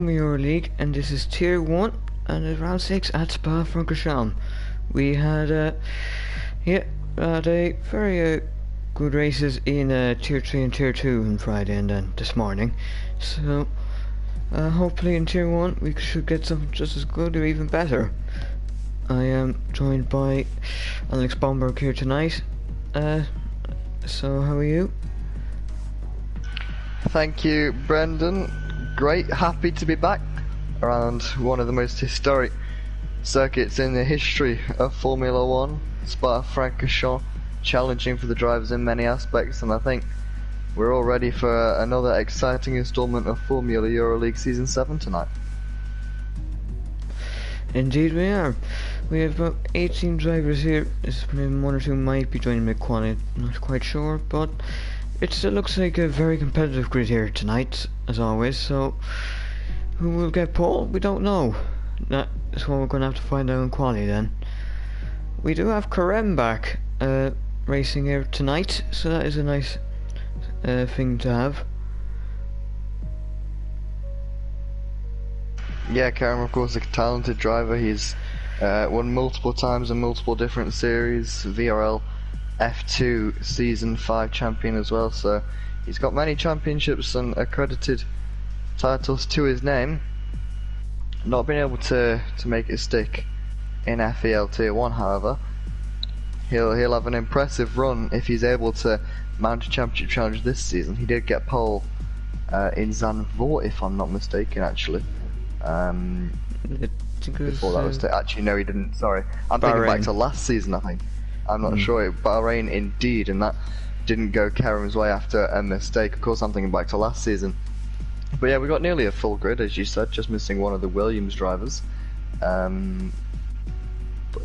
League, and this is Tier 1, and it's round 6 at Spa-Francorchamps. We had, a very good races in Tier 3 and Tier 2 on Friday and then this morning. So, hopefully in Tier 1 we should get something just as good or even better. I am joined by Alex Bomberg here tonight. So how are you? Thank you, Brendan. Great, happy to be back around one of the most historic circuits in the history of Formula 1, Spa-Francorchamps, challenging for the drivers in many aspects, and I think we're all ready for another exciting instalment of Formula EuroLeague Season 7 tonight. Indeed we are. We have about 18 drivers here. One or two might be joining mid-quali, not quite sure, but it still looks like a very competitive grid here tonight, as always, so who will get pole? We don't know. That's what we're going to have to find out in quali then. We do have Karem back racing here tonight, so that is a nice thing to have. Yeah, Karem, of course, a talented driver. He's won multiple times in multiple different series, VRL F2 Season 5 champion as well, so he's got many championships and accredited titles to his name. Not been able to make it stick in FEL Tier 1, however. He'll have an impressive run if he's able to mount a championship challenge this season. He did get pole in Zandvoort, if I'm not mistaken, actually. Before that was actually, no, he didn't, sorry. I'm thinking back to last season, I think. I'm not sure. Bahrain indeed, and that didn't go Kerem's way after a mistake. Of course, I'm thinking back to last season. But yeah, we got nearly a full grid, as you said, just missing one of the Williams drivers. But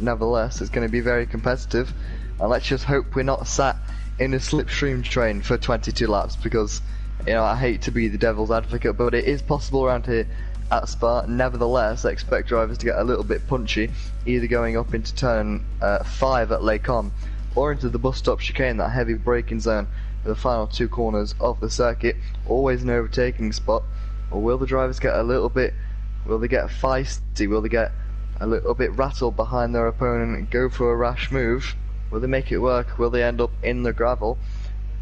nevertheless, it's going to be very competitive. And let's just hope we're not sat in a slipstream train for 22 laps, because, you know, I hate to be the devil's advocate, but it is possible around here at Spa. Nevertheless, I expect drivers to get a little bit punchy, either going up into turn 5 at Les Combes or into the bus stop chicane, that heavy braking zone for the final two corners of the circuit. Always an overtaking spot. Or will the drivers get a little bit, will they get feisty, will they get a little bit rattled behind their opponent and go for a rash move? Will they make it work? Will they end up in the gravel?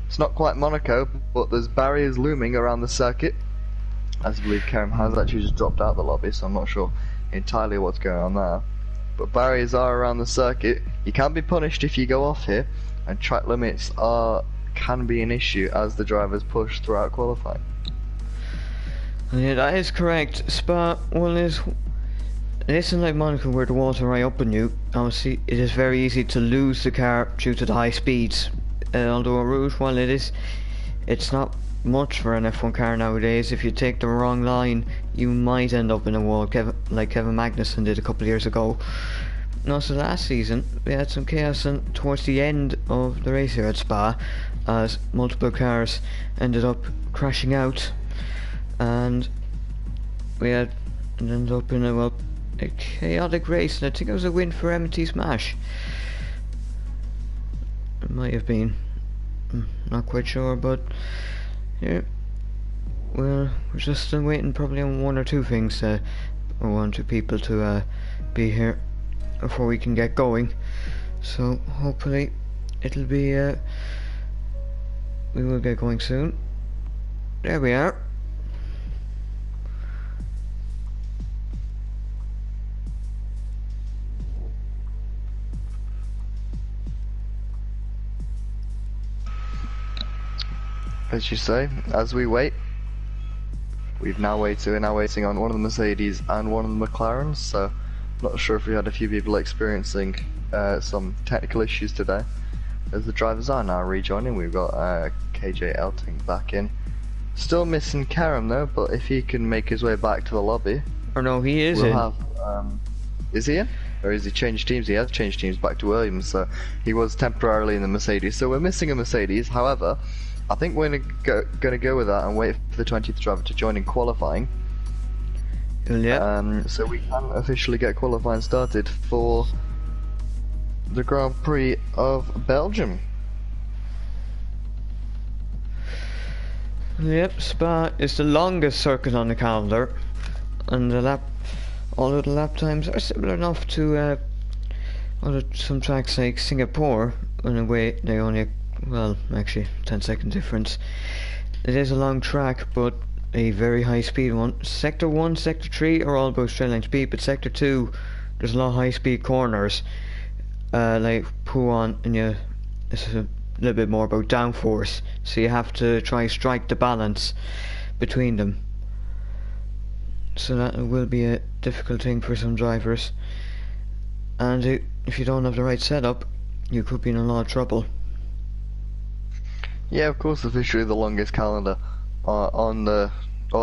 It's not quite Monaco, but there's barriers looming around the circuit. As I believe Kerem has actually just dropped out of the lobby, so I'm not sure entirely what's going on there. But barriers are around the circuit. You can be punished if you go off here, and track limits can be an issue as the drivers push throughout qualifying. Yeah, that is correct. Spa, well, it isn't like Monaco where the walls are right up on you. Obviously, it is very easy to lose the car due to the high speeds. Although a route, while it's not much for an F1 car nowadays. If you take the wrong line, you might end up in a wall, like Kevin Magnussen did a couple of years ago. And also last season, we had some chaos towards the end of the race here at Spa, as multiple cars ended up crashing out, and we ended up in a chaotic race, and I think it was a win for M&T Smash. It might have been, not quite sure, but yeah, well, we're just waiting probably on one or two things, or one or two people to be here before we can get going. So hopefully it'll be, we will get going soon. There we are. As you say, as we wait, we're now waiting on one of the Mercedes and one of the McLarens, so not sure if we had a few people experiencing some technical issues today. As the drivers are now rejoining, we've got KJ Elting back in. Still missing Kerem though, but if he can make his way back to the lobby... Or no, he is we'll have, is he in? Or has he changed teams? He has changed teams back to Williams, so he was temporarily in the Mercedes. So we're missing a Mercedes, however, I think we're gonna go with that and wait for the 20th driver to join in qualifying. Yeah. So we can officially get qualifying started for the Grand Prix of Belgium. Yep, Spa is the longest circuit on the calendar. and all of the lap times are similar enough to some tracks like Singapore. In a way, they only, well, actually, 10-second difference. It is a long track, but a very high speed one. Sector 1, Sector 3 are all about straight line speed, but Sector 2, there's a lot of high speed corners, like Puan, and it's a little bit more about downforce, so you have to try strike the balance between them. So that will be a difficult thing for some drivers, and if you don't have the right setup, you could be in a lot of trouble. Yeah, of course, officially the longest calendar or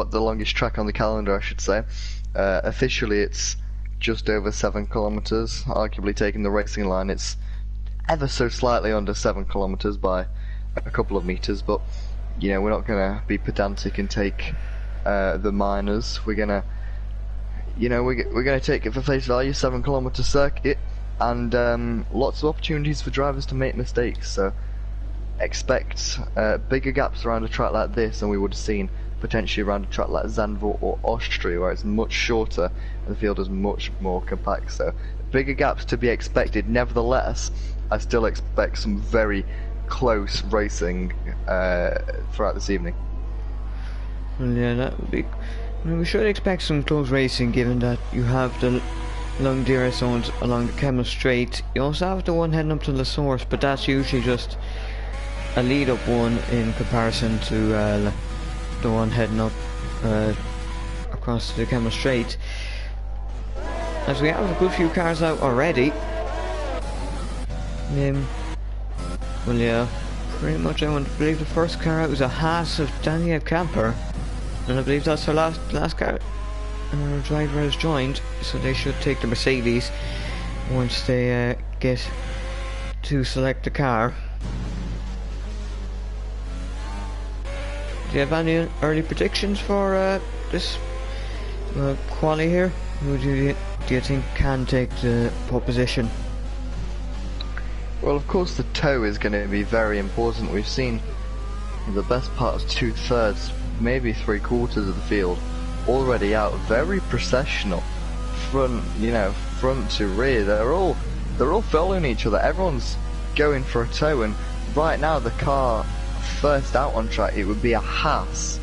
the longest track on the calendar, I should say. Officially, it's just over 7 kilometers. Arguably, taking the racing line, it's ever so slightly under 7 kilometers by a couple of meters. But we're not gonna be pedantic and take the minors. We're gonna, we're gonna take it for face value. 7-kilometer circuit, and lots of opportunities for drivers to make mistakes. So expect bigger gaps around a track like this than we would have seen potentially around a track like Zandvoort or Austria, where it's much shorter and the field is much more compact. So bigger gaps to be expected. Nevertheless, I still expect some very close racing throughout this evening. Well, yeah, that would be. We should expect some close racing, given that you have the long DRS zones along the Kemmel Strait. You also have the one heading up to La Source, but that's usually just a lead-up one in comparison to the one heading up across the Kemmel Strait. As we have a good few cars out already. Well, yeah, pretty much. I believe the first car out was a Haas of Daniel Camper, and I believe that's our last car. And our driver has joined, so they should take the Mercedes once they get to select the car. Do you have any early predictions for this quali here? Who do you think can take the pole position? Well, of course the toe is going to be very important. We've seen the best part of 2/3, maybe 3/4 of the field already out. Very processional, front to rear. They're all following each other. Everyone's going for a toe, and right now the car first out on track, it would be a Haas,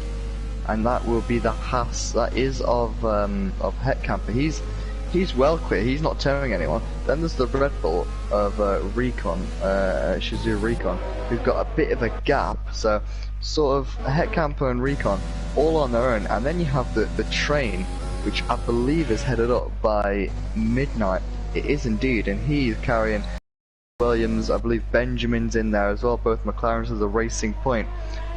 and that will be the Haas that is of Hetkamper. He's well clear. He's not towing anyone. Then there's the Red Bull of Recon, Shazoo Recon, who've got a bit of a gap. So sort of Hetkamper and Recon all on their own, and then you have the train, which I believe is headed up by midnight. It is indeed, and he's carrying Williams. I believe Benjamin's in there as well. Both McLarens as a Racing Point.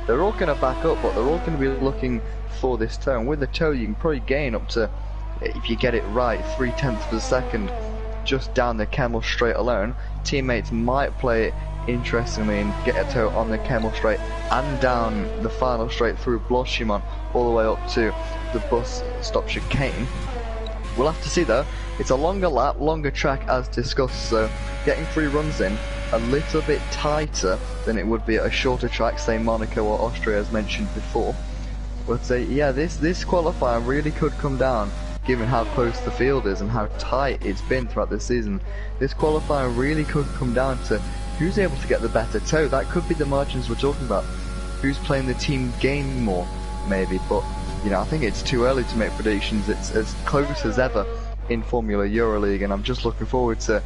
They're all going to back up, but they're all going to be looking for this toe. And with the toe, you can probably gain up to, if you get it right, 0.3 of a second just down the Kemmel Straight alone. Teammates might play it interestingly and get a toe on the Kemmel Straight and down the final straight through Bloschimont all the way up to the bus stop chicane. We'll have to see though. It's a longer lap, longer track as discussed, so getting 3 runs in a little bit tighter than it would be at a shorter track, say Monaco or Austria as mentioned before. But yeah, this qualifier really could come down, given how close the field is and how tight it's been throughout this season. This qualifier really could come down to who's able to get the better toe. That could be the margins we're talking about. Who's playing the team game more, maybe. But I think it's too early to make predictions. It's as close as ever in Formula Euroleague, and I'm just looking forward to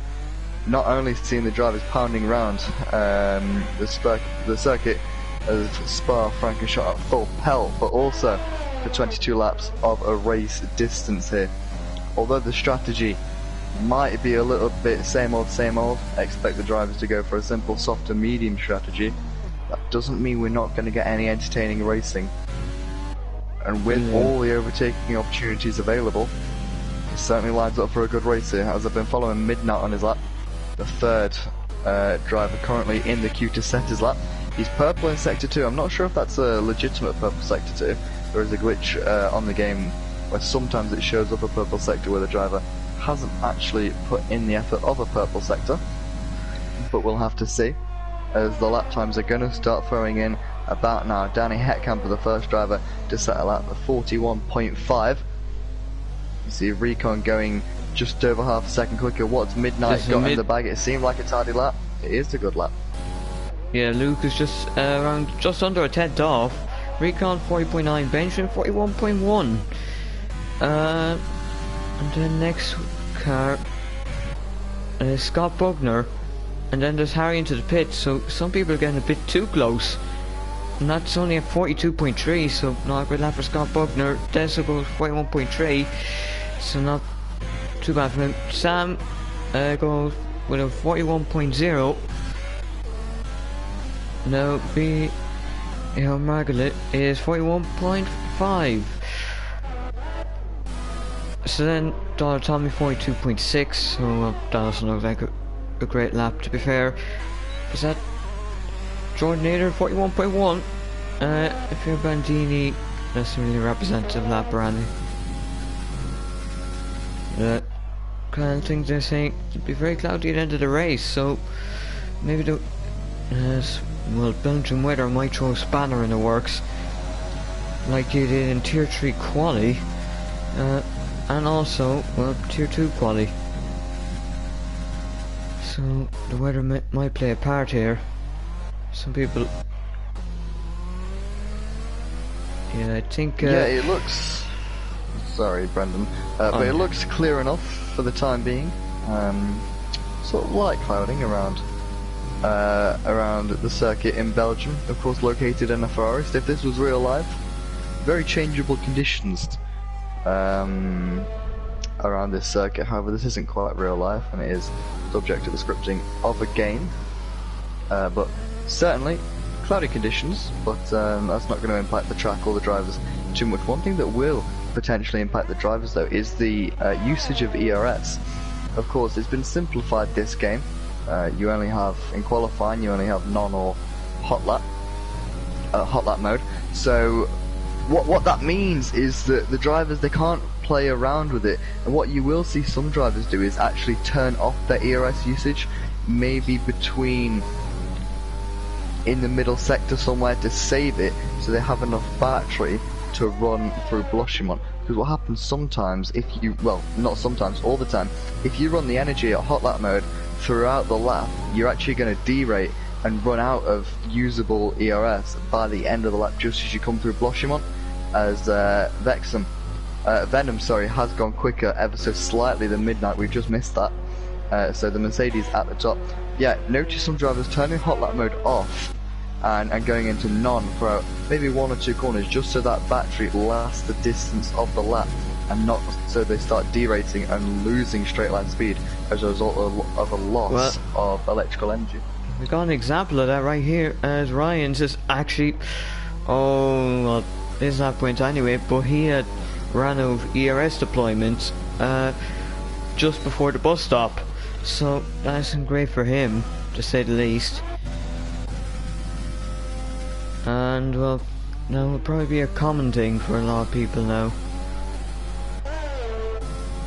not only seeing the drivers pounding around the circuit of Spa-Francorchamps at full pelt, but also the 22 laps of a race distance here. Although the strategy might be a little bit same old, expect the drivers to go for a simple soft to medium strategy. That doesn't mean we're not going to get any entertaining racing. And with all the overtaking opportunities available, it certainly lines up for a good race here. As I've been following Midnight on his lap, the third driver currently in the queue to set his lap. He's purple in Sector 2. I'm not sure if that's a legitimate purple Sector 2. There is a glitch on the game where sometimes it shows up a purple sector where the driver hasn't actually put in the effort of a purple sector. But we'll have to see, as the lap times are going to start throwing in about now. Danny Hetkamper, the first driver, to set a lap of 41.5. You see Recon going just over half a second quicker. What's Midnight Just got in the bag? It seemed like a tidy lap. It is a good lap. Yeah, Luke is just around just under a tenth off. Recon 40.9, Benjamin 41.1. And then next car is Scott Bugner, and then there's Harry into the pit. So some people are getting a bit too close. And that's only at 42.3, so not a good lap for Scott Bugner. Dessa goes 41.3, so not too bad for him. Sam goes with a 41.0. Now Margaret is 41.5. So then Dollar Tommy 42.6, so that doesn't look like a great lap, to be fair. Is that Jordan Nader 41.1? If you're Bandini, that's a really representative lap around the kind of things they're saying. It'll be very cloudy at the end of the race, so maybe the well, Belgian weather might throw a spanner in the works, like you did in Tier 3 quali, and also, well, Tier 2 quali. So the weather might play a part here. Some people, yeah, I think. Yeah, it looks. Sorry, Brendan, but it looks clear enough for the time being. Sort of light clouding around the circuit in Belgium, of course located in a forest. If this was real life, very changeable conditions around this circuit. However, this isn't quite real life, and it is subject to the scripting of a game. But certainly cloudy conditions, but that's not going to impact the track or the drivers too much. One thing that will potentially impact the drivers though is the usage of ERS. Of course, it's been simplified this game. You only have, in qualifying, you only have non or hot lap mode. So what that means is that the drivers, they can't play around with it, and what you will see some drivers do is actually turn off their ERS usage, maybe between in the middle sector somewhere, to save it so they have enough battery to run through Bloshimon. Because what happens sometimes, if you, well, not sometimes, all the time, if you run the energy at hot lap mode throughout the lap, you're actually going to derate and run out of usable ERS by the end of the lap, just as you come through Bloshimon, as Venom, sorry, has gone quicker ever so slightly than Midnight. We've just missed that. So the Mercedes at the top. Yeah, notice some drivers turning hot lap mode off and going into non for maybe one or two corners, just so that battery lasts the distance of the lap, and not so they start derating and losing straight line speed as a result of a loss of electrical energy. We got an example of that right here, as Ryan's is actually, well, his lap went anyway, but he had ran out of ERS deployment just before the bus stop, so that isn't great for him, to say the least. And well, now it'll probably be a common thing for a lot of people now.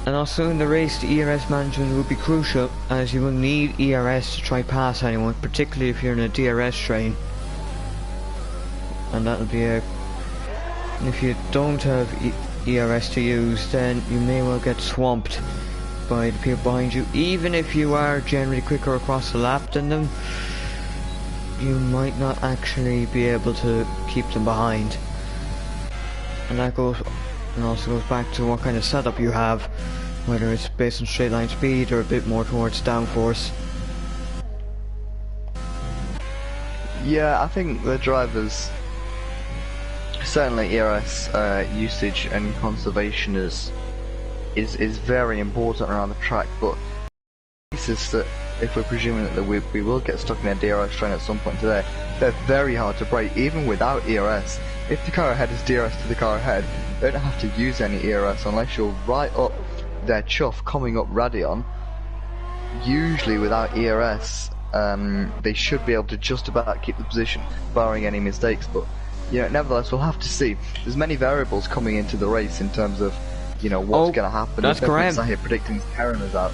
And also in the race, the ERS management will be crucial, as you will need ERS to try pass anyone, particularly if you're in a DRS train. And that'll be a... if you don't have ERS to use, then you may well get swamped by the people behind you. Even if you are generally quicker across the lap than them, you might not actually be able to keep them behind. And that goes, and also goes back to what kind of setup you have, whether it's based on straight line speed or a bit more towards downforce. Yeah, I think the drivers, certainly ERS usage and conservation is very important around the track, but pieces that, if we're presuming that we will get stuck in a DRS train at some point today, they're very hard to break, even without ERS. If the car ahead is DRS to the car ahead, they don't have to use any ERS unless you're right up their chuff coming up Radion. Usually without ERS, they should be able to just about keep the position, barring any mistakes, but you know, nevertheless, we'll have to see. There's many variables coming into the race in terms of, you know, what's going to happen. That's correct. I hear predicting Karen is out.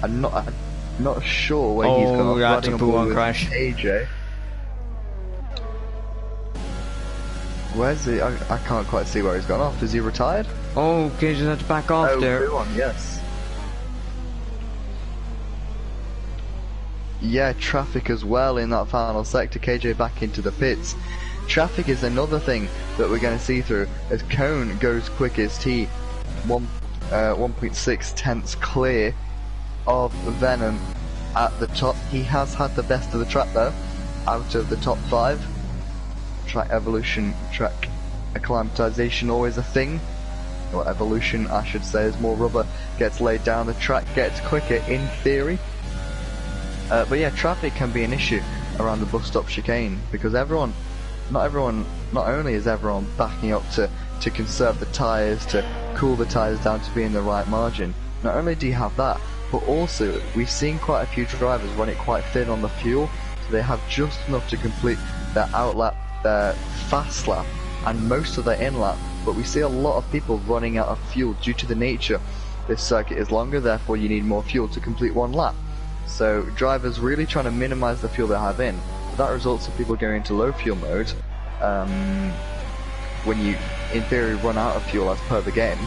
I'm not sure where he's gone. That's a Buon crash. AJ. Where's he? I can't quite see where he's gone off. Is he retired? Oh, okay, just have to back off Oh, there. blue one, yes. Yeah, traffic as well in that final sector. KJ back into the pits. Traffic is another thing that we're going to see through as Cone goes quickest. He 1.6 tenths clear of Venom at the top. He has had the best of the track though, out of the top 5. Track evolution, track acclimatization, always a thing. Or evolution, I should say, as more rubber gets laid down, the track gets quicker in theory. But yeah, traffic can be an issue around the bus stop chicane because not only is everyone backing up to conserve the tyres, to cool the tyres down to be in the right margin. Not only do you have that, but also we've seen quite a few drivers run it quite thin on the fuel, so they have just enough to complete their outlap, their fast lap, and most of their in lap. But we see a lot of people running out of fuel due to the nature. This circuit is longer, therefore you need more fuel to complete one lap. So drivers really trying to minimize the fuel they have in. That results in people going into low fuel mode when you, in theory, run out of fuel as per the game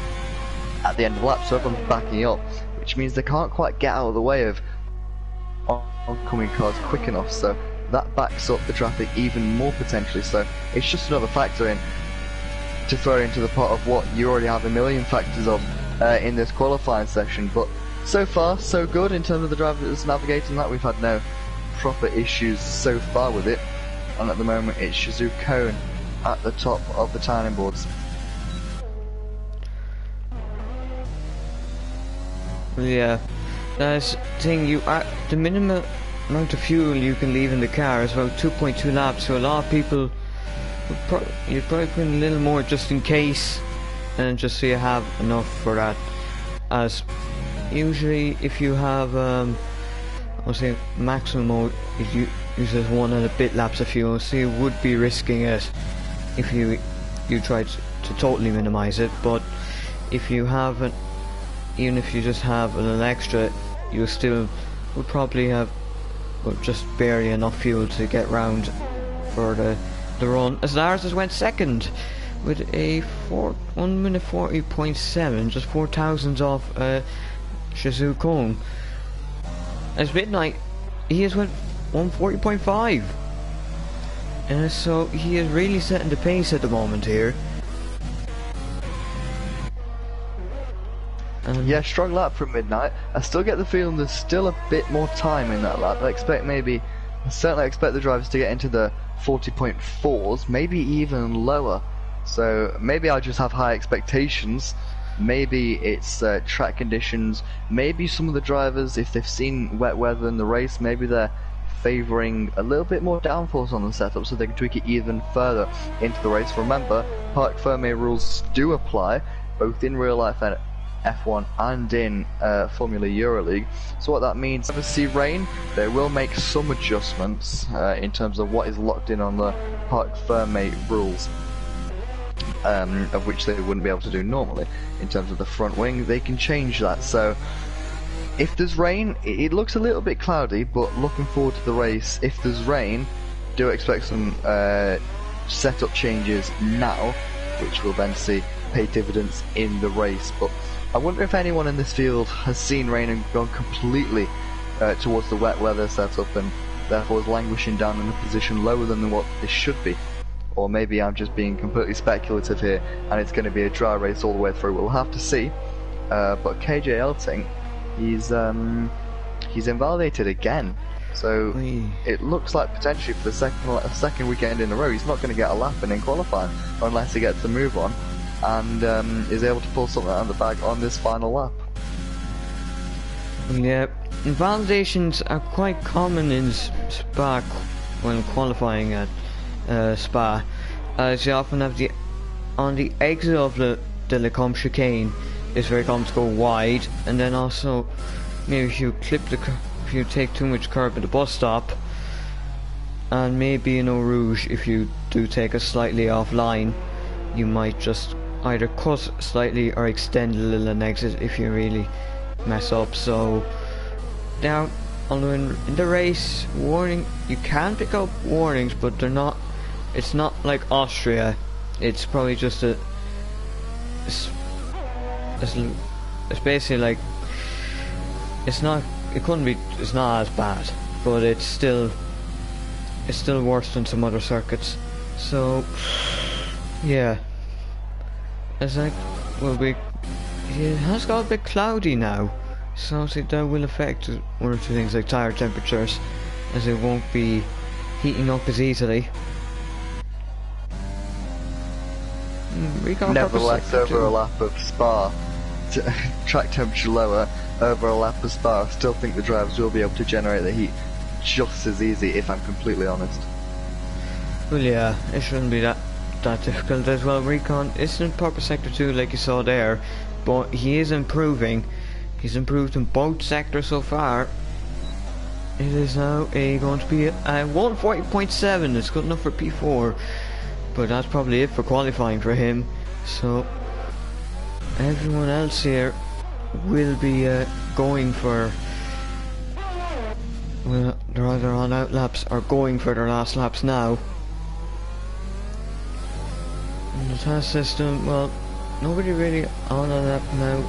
at the end of the lap. So everyone's backing up, which means they can't quite get out of the way of oncoming cars quick enough. So that backs up the traffic even more potentially. So it's just another factor in to throw into the pot of what you already have a million factors of in this qualifying session. But so far, so good in terms of the driver that's navigating that. We've had no proper issues so far with it, and at the moment it's Shazoo Cone at the top of the timing boards. Yeah, that's the thing. The minimum amount of fuel you can leave in the car is about 2.2 laps. So a lot of people you'd probably put in a little more just in case, and just so you have enough for that. As usually, if you have I'll say maximum mode, it uses 1 and a bit laps of fuel, so you would be risking it if you tried to totally minimize it. But if you have even if you just have a little extra, you still would probably have just barely enough fuel to get round for the run. As Lars has went second with a 1 minute 40.7, just 4 thousandths off Shazoo Cone. As Midnight, he has went 140.5, and so he is really setting the pace at the moment here. Yeah, strong lap from Midnight. I still get the feeling there's still a bit more time in that lap. I certainly expect the drivers to get into the 40.4s, maybe even lower. So maybe I just have high expectations. Maybe it's track conditions. Maybe some of the drivers, if they've seen wet weather in the race, maybe they're favouring a little bit more downforce on the setup so they can tweak it even further into the race. Remember, Parc Fermé rules do apply both in real life and F1 and in Formula Euroleague. So what that means, if we see rain, they will make some adjustments in terms of what is locked in on the Parc Fermé rules. Of which they wouldn't be able to do normally. In terms of the front wing, they can change that. So if there's rain, it looks a little bit cloudy, but looking forward to the race, if there's rain, do expect some setup changes now, which will then see pay dividends in the race. But I wonder if anyone in this field has seen rain and gone completely towards the wet weather setup and therefore is languishing down in a position lower than what this should be. Or maybe I'm just being completely speculative here and it's going to be a dry race all the way through. We'll have to see. But KJ Elting, he's invalidated again. So it looks like potentially for the second weekend in a row he's not going to get a lap in qualifying unless he gets the move on and is able to pull something out of the bag on this final lap. Yeah, invalidations are quite common in Spa when qualifying at Spa, as you often have on the exit of the Le Combe chicane, it's very common to go wide, and then also maybe if you take too much curb at the bus stop, and maybe in Eau Rouge if you do take a slightly off line, you might just either cut slightly or extend a little an exit if you really mess up. So now in the race, warning, you can pick up warnings, but they're not. It's not like Austria. It's probably just it's basically like it's not as bad, but it's still worse than some other circuits. So yeah, it's like it has got a bit cloudy now, so obviously that will affect one or two things like tire temperatures, as it won't be heating up as easily. Nevertheless, over a lap of Spa, track temperature lower, over a lap of Spa, I still think the drivers will be able to generate the heat just as easy, if I'm completely honest. Well, yeah, it shouldn't be that difficult as well. Recon isn't in proper sector 2 like you saw there, but he is improving. He's improved in both sectors so far. It is now going to be a 140.7. It's good enough for P4, but that's probably it for qualifying for him. So everyone else here will be going for, well, they're either on out laps or going for their last laps now. And the task system, well, nobody really on a lap now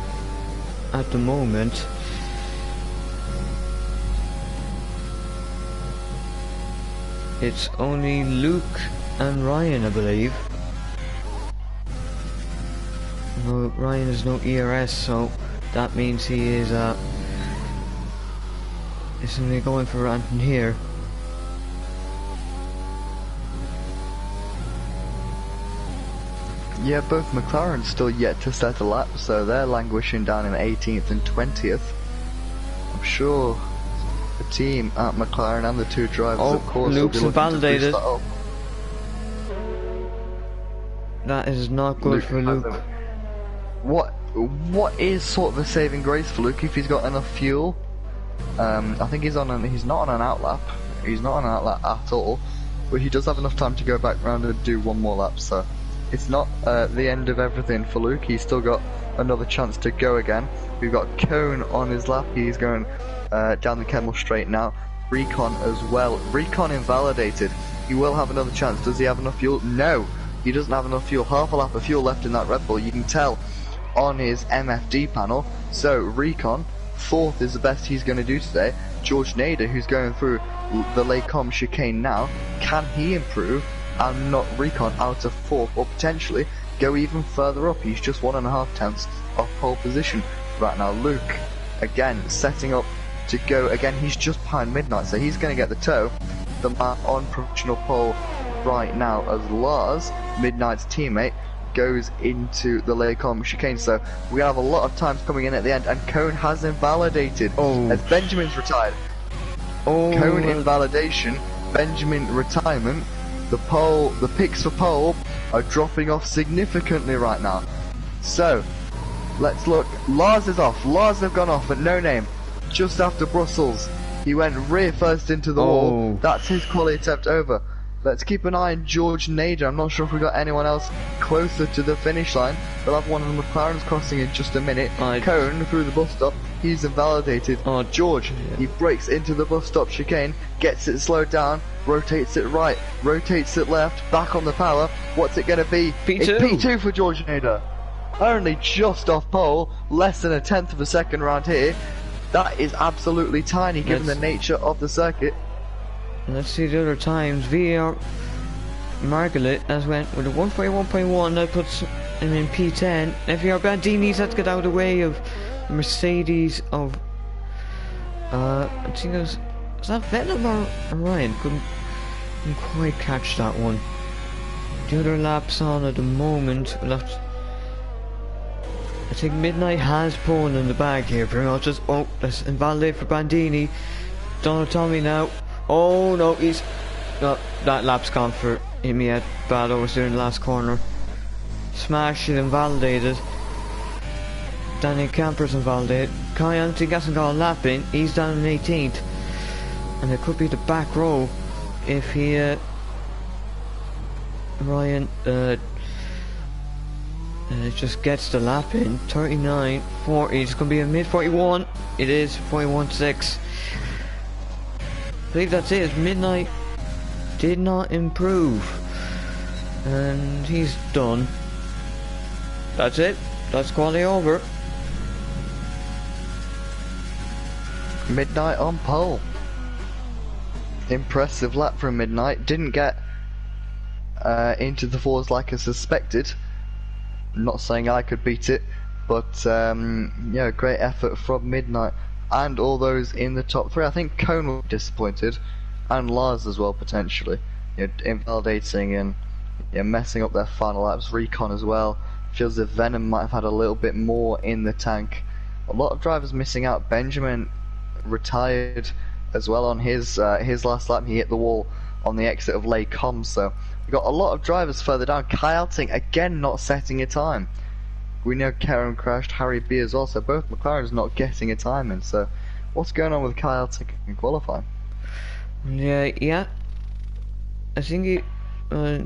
at the moment. It's only Luke and Ryan, I believe. No, Ryan is no ERS, so that means he is only going for Ranton here. Yeah, both McLaren's still yet to set a lap, so they're languishing down in 18th and 20th. I'm sure the team at McLaren and the two drivers, of course, Luke's will be looking invalidated. to boost that is not good for Luke. What is sort of a saving grace for Luke if he's got enough fuel? I think he's not on an outlap. He's not on an outlap at all, but he does have enough time to go back round and do one more lap. So it's not the end of everything for Luke. He's still got another chance to go again. We've got Cone on his lap. He's going down the Kemmel straight now. Recon as well. Recon invalidated. He will have another chance. Does he have enough fuel? No, he doesn't have enough fuel. Half a lap of fuel left in that Red Bull. You can tell on his MFD panel. So Recon, fourth is the best he's going to do today. George Nader, who's going through the Lacombe chicane now, can he improve and knock Recon out of fourth, or potentially go even further up? He's just 1.5 tenths off pole position right now. Luke, again, setting up to go again. He's just behind Midnight, so he's going to get the toe. The man on provisional pole right now as Lars, Midnight's teammate, goes into the Lacombe chicane. So we have a lot of times coming in at the end, and Cone has invalidated as Benjamin's retired. Cone invalidation, Benjamin retirement. The picks for pole are dropping off significantly right now. So let's look. Lars is off. Lars have gone off at No Name just after Brussels. He went rear first into the wall. That's his quality attempt over. Let's keep an eye on George Nader. I'm not sure if we've got anyone else closer to the finish line. We'll have one of the McLarens crossing in just a minute. Cone through the bus stop. He's invalidated. George, he breaks into the bus stop chicane, gets it slowed down, rotates it right, rotates it left, back on the power. What's it going to be? P2. It's P2 for George Nader. Only just off pole, less than 1/10 of a second round here. That is absolutely tiny given the nature of the circuit. Let's see the other times. VR Margaret has went with a 141.1. That puts him in P10. VR Bandini's had to get out of the way of Mercedes of I think it was that Vettel or Ryan? Couldn't quite catch that one. The other laps on at the moment. We'll have to, I think Midnight has pole in the bag here. Pretty much just let's invalidate for Bandini. Donald Tommy now. Oh no, he's no, that lap's gone for him. He had bad oversteer in the last corner. Smash it, invalidated. Daniel Camper's invalidated. Kai Anthony hasn't got a lap in. He's down in 18th, and it could be the back row if he Ryan just gets the lap in. 39, 40. It's gonna be a mid 41. It is 41.6. I believe that's it. Midnight did not improve, and he's done. That's it. That's quality over. Midnight on pole. Impressive lap from Midnight. Didn't get into the fours like I suspected. I'm not saying I could beat it, but yeah, great effort from Midnight and all those in the top three. I think Cone will be disappointed, and Lars as well potentially. Invalidating and messing up their final laps. Recon as well. Feels as if Venom might have had a little bit more in the tank. A lot of drivers missing out. Benjamin retired as well on his last lap. He hit the wall on the exit of Les Combs, so we've got a lot of drivers further down. Kyle Ting again not setting a time. We know Kerem crashed, Harry B as well, so both McLarens not getting a time in. So what's going on with Kyle Ting in qualifying? Yeah. I think he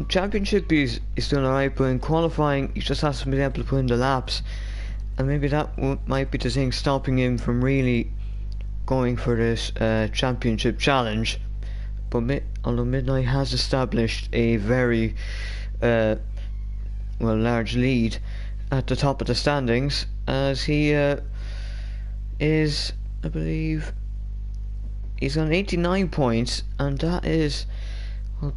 championship he's doing alright, but in qualifying he just hasn't been able to put in the laps, and maybe that might be the thing stopping him from really going for this championship challenge. But although Midnight has established a very large lead at the top of the standings, as he is, I believe, he's on 89 points, and that is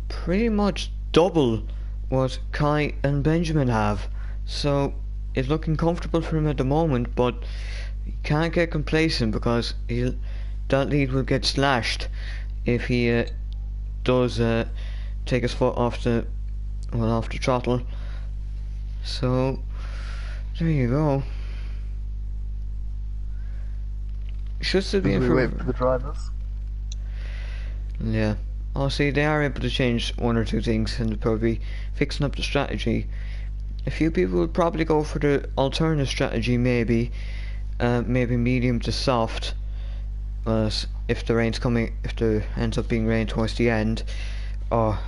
pretty much double what Kai and Benjamin have. So it's looking comfortable for him at the moment, but he can't get complacent, because that lead will get slashed if he does take his foot off the throttle. So there you go. Should still be in for the drivers. Yeah. Oh, see, they are able to change one or two things, and they'll probably fixing up the strategy. A few people will probably go for the alternative strategy, maybe medium to soft. If the rain's coming, if there ends up being rain towards the end, or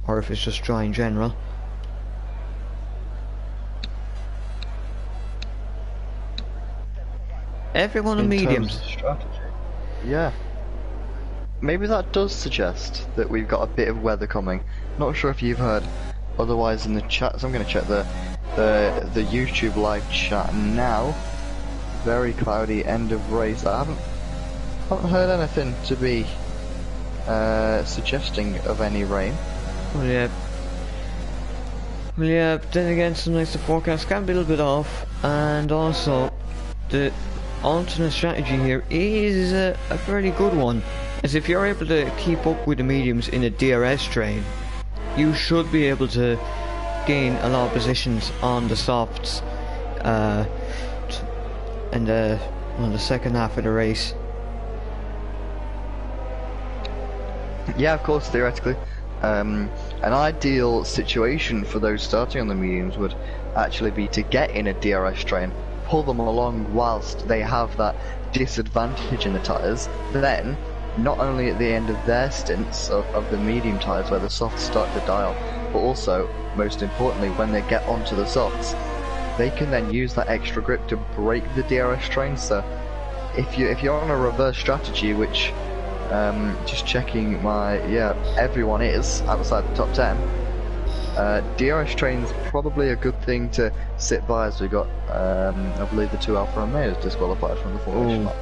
if it's just dry in general. Everyone on mediums. Strategy. Yeah. Maybe that does suggest that we've got a bit of weather coming. Not sure if you've heard otherwise in the chat, so I'm going to check the YouTube live chat now. Very cloudy, end of race. I haven't heard anything to be suggesting of any rain. Well, yeah, but then again, sometimes the forecast can be a little bit off, and also the alternate strategy here is a fairly good one, as if you're able to keep up with the mediums in a DRS train, you should be able to gain a lot of positions on the softs in the second half of the race. Yeah, of course, theoretically. An ideal situation for those starting on the mediums would actually be to get in a DRS train, pull them along whilst they have that disadvantage in the tyres. Then, not only at the end of their stints of the medium tyres where the softs start to die off, but also, most importantly, when they get onto the softs, they can then use that extra grip to break the DRS train. So if you're on a reverse strategy, which just checking everyone is outside the top 10, DRS train's probably a good thing to sit by, as we got I believe the two Alfa Romeos disqualified from the formation lap.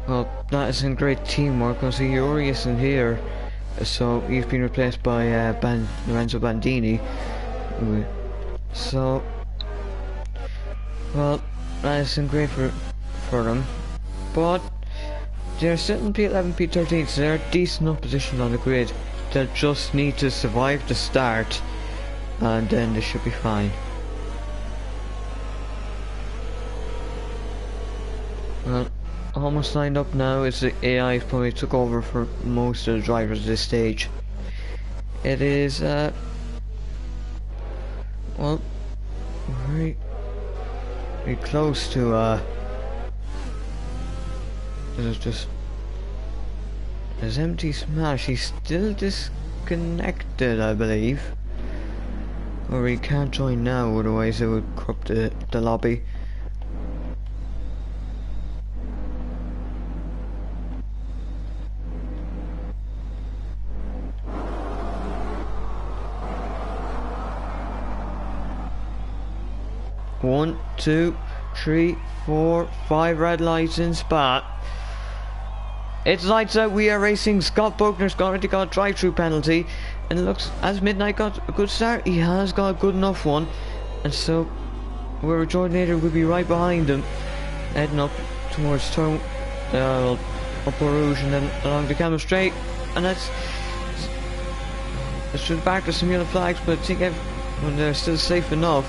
Well, that isn't great teamwork. I see Yuri isn't here, so he's been replaced by Lorenzo Bandini. So, well, that isn't great for them, but they're sitting P11, P13, so they're decent enough position on the grid. They'll just need to survive the start, and then they should be fine. Well, almost lined up now as the AI probably took over for most of the drivers at this stage. It is, well, very close to, there's Empty Smash. He's still disconnected, I believe. Or he can't join now, otherwise it would corrupt the lobby. One, 2, 3, 4, 5 red lights in spot. It's lights out. We are racing. Scott Buckner's already got a drive-through penalty, and it looks as Midnight got a good start. He has got a good enough one, and so where Jordan Nader will be right behind him, heading up towards up Rouge and then along the Camel Straight, and that's through the back. There's some yellow flags, but I think when they're still safe enough.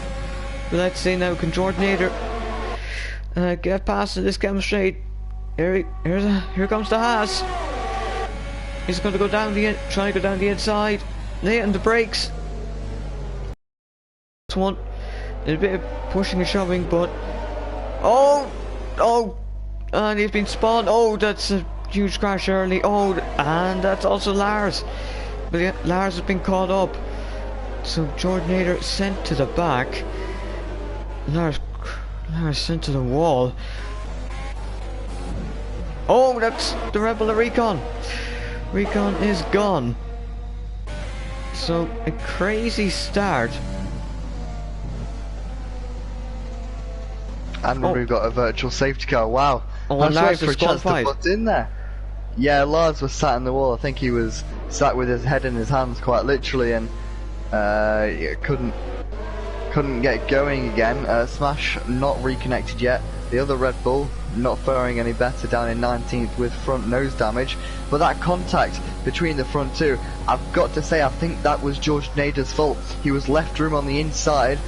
But let's see now, can Jordan Nader get past this Camel Straight? Here comes the Haas. He's going to go down try to go down the inside. Hitting the brakes. This one, a bit of pushing and shoving, but and he's been spawned. Oh, that's a huge crash early. Oh, and that's also Lars. But yeah, Lars has been caught up. So Jordan Nader sent to the back. Lars sent to the wall. Oh, that's the Rebel of Recon. Recon is gone. So a crazy start. And we've got a virtual safety car. Wow. Oh, I was Lars waiting for a chance to disqualified. put in there. Yeah, Lars was sat in the wall. I think he was sat with his head in his hands quite literally, and couldn't get going again. Smash not reconnected yet. The other Red Bull not faring any better, down in 19th with front nose damage. But that contact between the front two, I've got to say, I think that was George Nader's fault. He was left room on the inside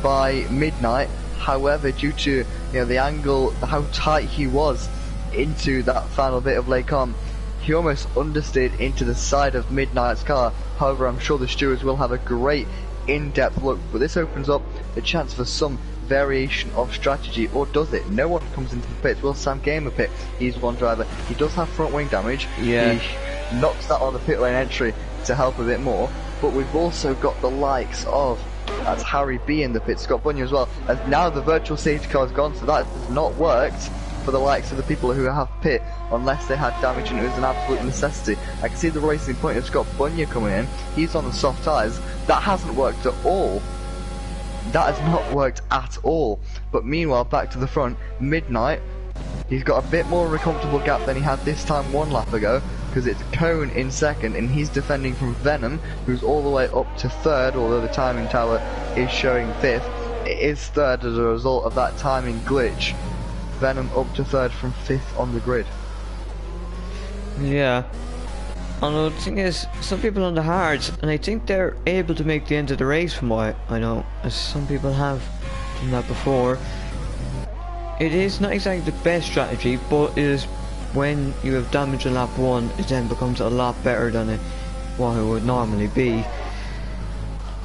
by Midnight. However, due to the angle, how tight he was into that final bit of Lacombe, he almost understeered into the side of Midnight's car. However, I'm sure the stewards will have a great in-depth look, but this opens up the chance for some variation of strategy, or does it? No one comes into the pits. Will Sam Gamer pit? He's one driver. He does have front wing damage. Yeah. He knocks that on the pit lane entry to help a bit more, but we've also got the likes of that's Harry B in the pit, Scott Bunyan as well, as now the virtual safety car is gone, so that has not worked for the likes of the people who have pit unless they had damage and it was an absolute necessity. I can see the racing point of Scott Bunyan coming in. He's on the soft tyres. That hasn't worked at all. That has not worked at all. But meanwhile, back to the front, Midnight, he's got a bit more of a comfortable gap than he had this time one lap ago, because it's Cone in second and he's defending from Venom, who's all the way up to third, although the timing tower is showing fifth. It is third as a result of that timing glitch. Venom up to third from fifth on the grid. Yeah. And the thing is, some people on the hards, and I think they're able to make the end of the race from what I know, as some people have done that before. It is not exactly the best strategy, but it is when you have damage in lap 1, it then becomes a lot better than what it would normally be.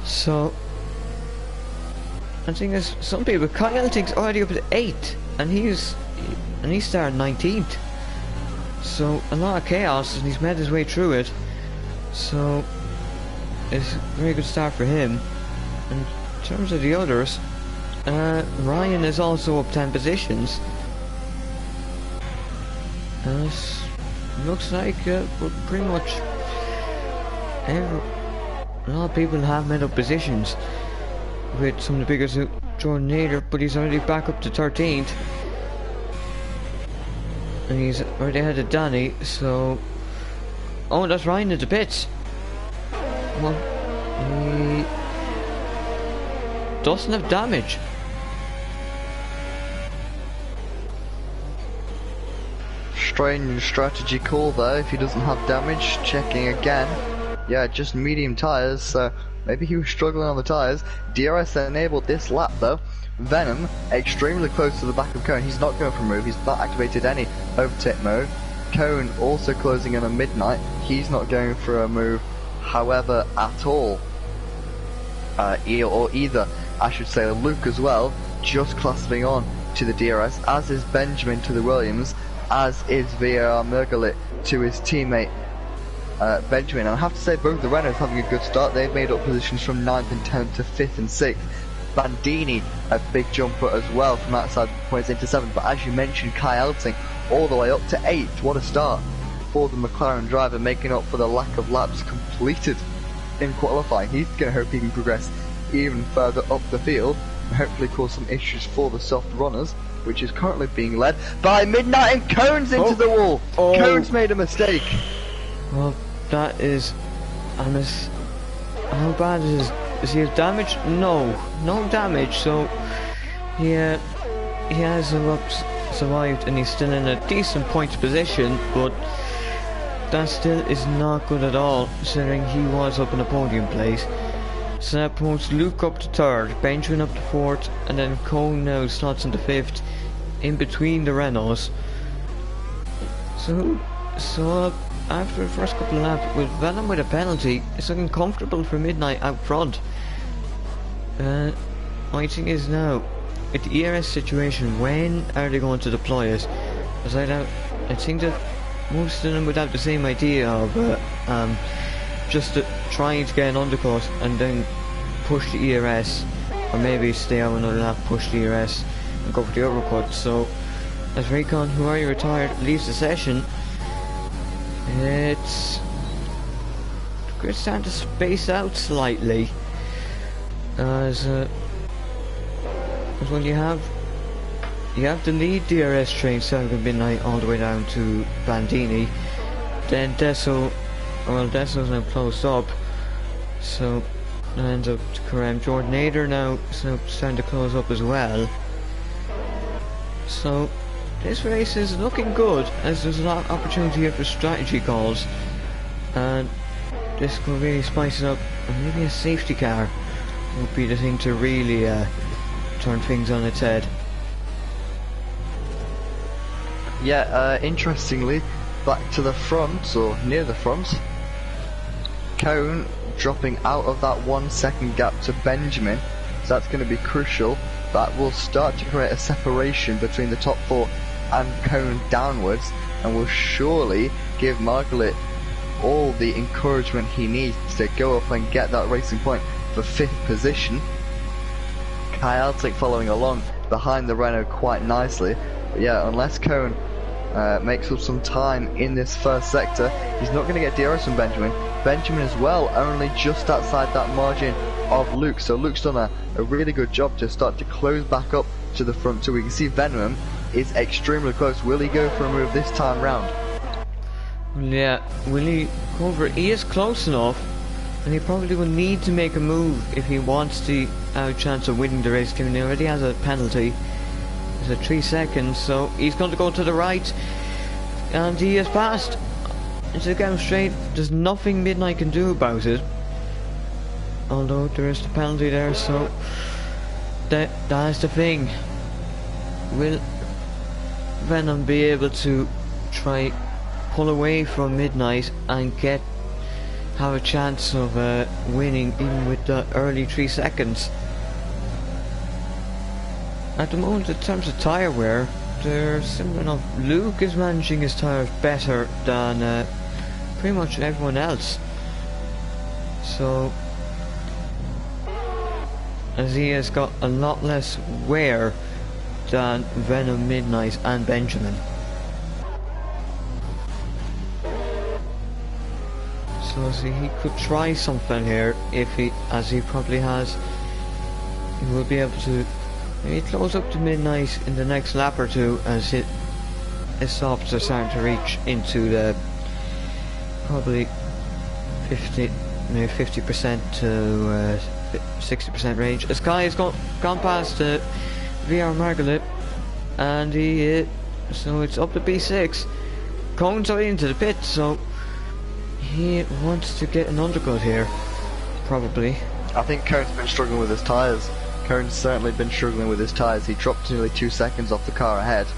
So, I think there's some people, Kyle thinks already up to 8th, and he's started 19th. So a lot of chaos, and he's made his way through it. So it's a very good start for him. And in terms of the others, Ryan is also up 10 positions. And it looks like pretty much a lot of people have made up positions with some of the biggest Jordan Nader, but he's already back up to 13th. And he's already ahead of Danny, so... Oh, that's Ryan in the pits. Well, he doesn't have damage. Strange strategy call there, if he doesn't have damage. Checking again. Yeah, just medium tyres, so maybe he was struggling on the tyres. DRS enabled this lap though. Venom extremely close to the back of Cone. He's not going for a move. He's not activated any overtake mode. Cone also closing in on Midnight. He's not going for a move, however, at all. Either, I should say, Luke as well, just clasping on to the DRS, as is Benjamin to the Williams, as is VAR Mergalit to his teammate Benjamin. And I have to say, both the Renaults having a good start. They've made up positions from 9th and 10th to 5th and 6th. Bandini, a big jumper as well from outside points into 7th, but as you mentioned, Kai Elting all the way up to 8th. What a start for the McLaren driver, making up for the lack of laps completed in qualifying. He's going to hope he can progress even further up the field and hopefully cause some issues for the soft runners. which is currently being led by Midnight, and Cone's into the wall. Cone's made a mistake. Well, that is... how bad is he have damage? No damage, so he has survived and he's still in a decent points position, but that still is not good at all, considering he was up in the podium place. So that puts Luke up to 3rd, Benjamin up to 4th, and then Cone now slots into 5th, in between the Renaults. So after the first couple of laps, with Venom with a penalty, it's looking comfortable for Midnight out front. My thing is now, with the ERS situation, when are they going to deploy it? Because I think that most of them would have the same idea of just trying to get an undercut and then push the ERS, or maybe stay out another lap, push the ERS and go for the overcut. So as Raycon, who already retired, leaves the session, it's starting to space out slightly, as when you have the lead DRS train starting at Midnight all the way down to Bandini, then Dessel is now closed up, so that ends up to Karem. Jordan Nader now is now starting to close up as well. So this race is looking good, as there's a lot of opportunity here for strategy calls, and this could really spice it up, and maybe a safety car would be the thing to really turn things on its head. Yeah, interestingly, back to the front, or near the front, Cone dropping out of that 1 second gap to Benjamin, so that's going to be crucial. That will start to create a separation between the top 4 and Cone downwards, and will surely give Margaret all the encouragement he needs to go up and get that racing point for 5th position. Kyaltic following along behind the Renault quite nicely, but yeah, unless Cone makes up some time in this first sector, he's not going to get DRS from Benjamin. Benjamin as well, only just outside that margin of Luke, so Luke's done a really good job to start to close back up to the front, so we can see Venom is extremely close. Will he go for a move this time round? Yeah, will he go for it? He is close enough, and he probably will need to make a move if he wants to have a chance of winning the race, given he already has a penalty. It's at 3 seconds, so he's going to go to the right, and he has passed. And to get him straight, there's nothing Midnight can do about it, although there is the penalty there, so that's the thing. Will Venom be able to try pull away from Midnight and have a chance of winning even with the early 3 seconds? At the moment, in terms of tyre wear, they're similar enough. Luke is managing his tyres better than pretty much everyone else, so as he has got a lot less wear than Venom, Midnight and Benjamin. So see, he could try something here if as he probably has. He will be able to maybe close up to Midnight in the next lap or two, as his softs are starting to reach into the probably 50% to 60% range. As Kai has gone past VR Margaret, and so it's up to B6. Cone's already into the pit, so he wants to get an undercut here, probably. I think Cone's been struggling with his tyres. Cone's certainly been struggling with his tyres. He dropped nearly 2 seconds off the car ahead,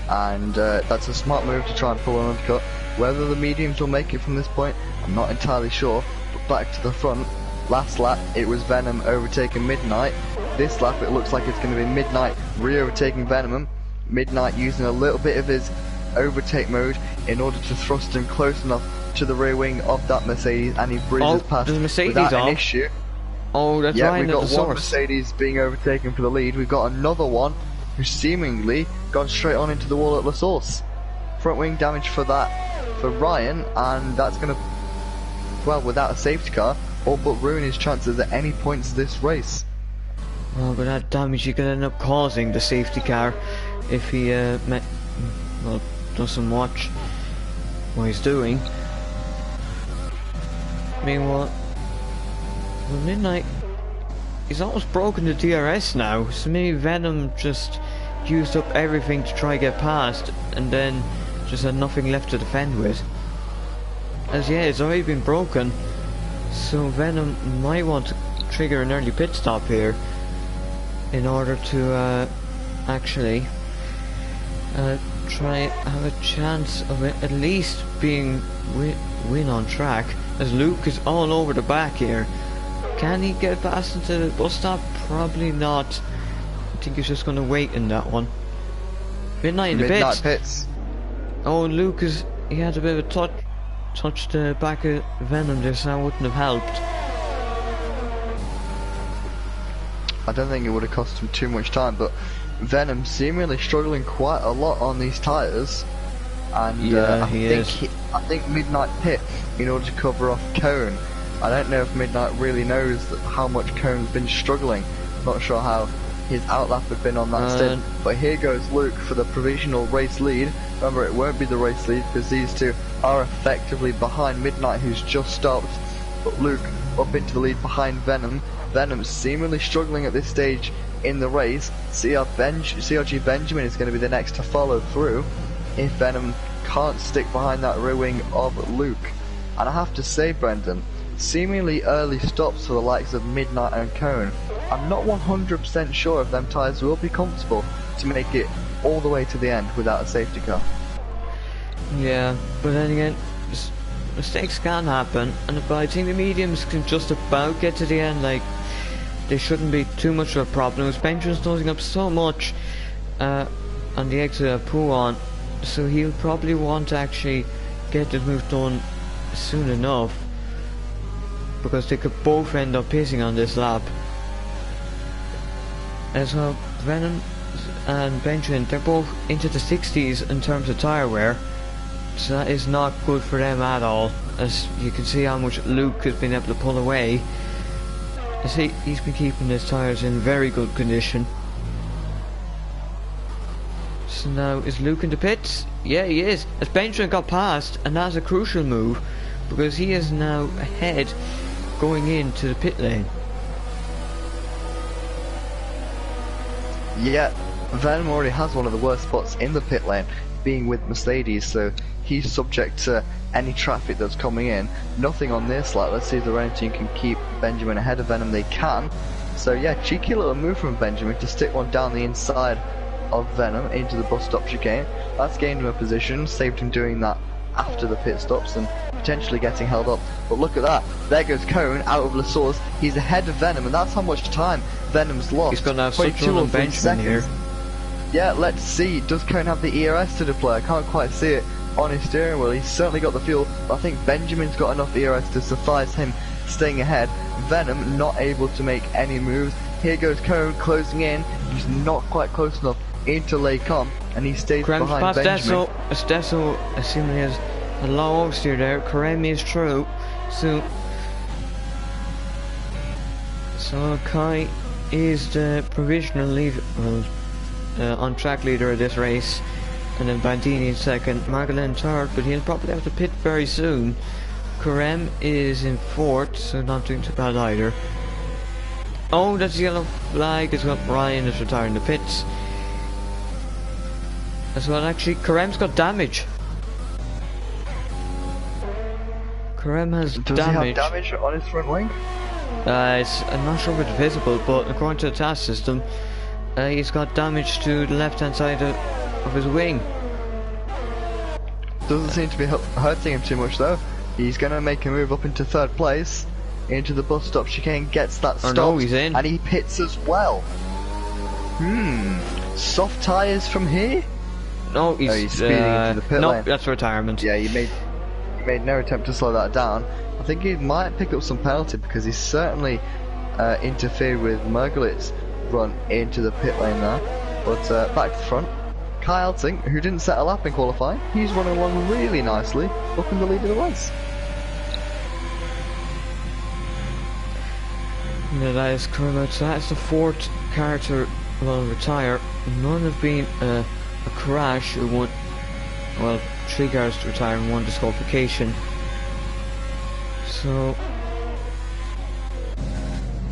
and that's a smart move to try and pull an undercut. Whether the mediums will make it from this point, I'm not entirely sure, but back to the front. Last lap it was Venom overtaking Midnight. This lap it looks like it's going to be Midnight re-overtaking Venom. Midnight using a little bit of his overtake mode in order to thrust him close enough to the rear wing of that Mercedes, and he breezes past without an issue. Oh, that's right. We've got one Mercedes being overtaken for the lead. We've got another one who's seemingly gone straight on into the wall at La Source. Front wing damage for Ryan, and that's going to, well, without a safety car, all but ruin his chances at any points of this race. Oh, but that damage you could end up causing the safety car. if he well, doesn't watch what he's doing. Meanwhile, Midnight, he's almost broken the DRS now, so maybe Venom just used up everything to try get past, and then just had nothing left to defend with. As yeah, it's already been broken, so Venom might want to trigger an early pit stop here in order to actually try have a chance of it at least being win on track, as Luke is all over the back here. Can he get past into the bus stop? Probably not. I think he's just going to wait in that one. Midnight in the Midnight pits. Oh, Luke he had a bit of a touch the back of Venom there, so that wouldn't have helped. I don't think it would have cost him too much time, but Venom seemingly struggling quite a lot on these tyres, and yeah, I think Midnight pit in order to cover off Cone. I don't know if Midnight really knows how much Cone's been struggling. Not sure how his outlap had been on that stint, but here goes Luke for the provisional race lead. Remember, it won't be the race lead because these two are effectively behind Midnight, who's just stopped, but Luke up into the lead behind Venom. Venom seemingly struggling at this stage in the race. CRG Benjamin is going to be the next to follow through if Venom can't stick behind that rear wing of Luke. And I have to say, Brendan, seemingly early stops for the likes of Midnight and Cone. I'm not 100% sure if them tyres will be comfortable to make it all the way to the end without a safety car. Yeah, but then again, mistakes can happen, but I think the mediums can just about get to the end. Like, they shouldn't be too much of a problem. Benjamin's dosing up so much on the exit of Pouon, so he'll probably want to actually get this move done soon enough, because they could both end up pissing on this lap. As well, Venom and Benjamin, they're both into the 60s in terms of tyre wear, so that is not good for them at all, as you can see how much Luke has been able to pull away. I see he's been keeping his tyres in very good condition. So now, is Luke in the pits? Yeah, he is, as Benjamin got past, and that's a crucial move, because he is now ahead going into the pit lane. Yeah, Venom already has one of the worst spots in the pit lane, being with Mercedes, so he's subject to any traffic that's coming in. Nothing on this lap. Let's see if the Renault team can keep Benjamin ahead of Venom. They can. So yeah, cheeky little move from Benjamin to stick one down the inside of Venom into the bus stop chicane. That's gained him a position, saved him doing that after the pit stops and potentially getting held up. But look at that, there goes Cone out of La Source. He's ahead of Venom, and that's how much time Venom's lost. He's going to have such run on Benjamin here. Yeah, let's see, does Cone have the ERS to deploy? I can't quite see it on his steering wheel. He's certainly got the fuel, but I think Benjamin's got enough ERS to suffice him staying ahead. Venom not able to make any moves. Here goes Cone closing in. He's not quite close enough into Lecom, and he stays behind Benjamin. Desso assuming he has a low oversteer there. Karemi is through, so Kai is the provisional lead, on track leader of this race, and then Bandini in second, Magdalene third, but he'll probably have to pit very soon. Karem is in fourth, so not doing too bad either. Oh, that's the yellow flag as well. Ryan is retiring the pits. As well, actually, Karem's got damage. Karem has Does damage. he have damage on his front wing? I'm not sure if it's visible, but according to the task system, he's got damage to the left-hand side of his wing. Doesn't seem to be hurting him too much though. He's going to make a move up into third place, into the bus stop chicane, gets that stop, no, he's in. And he pits as well. Soft tyres from here? No, he's speeding into the pit lane. That's retirement. Yeah, he made no attempt to slow that down. I think he might pick up some penalty because he certainly interfered with Mergelit's run into the pit lane there. But back to the front, Kai Alting, who didn't set a lap in qualifying, he's running along really nicely, up in the lead of the race. Yeah, that is correct. So that's the fourth car to well, retire. None have been a crash. One, well, 3 cars to retire and 1 disqualification. So,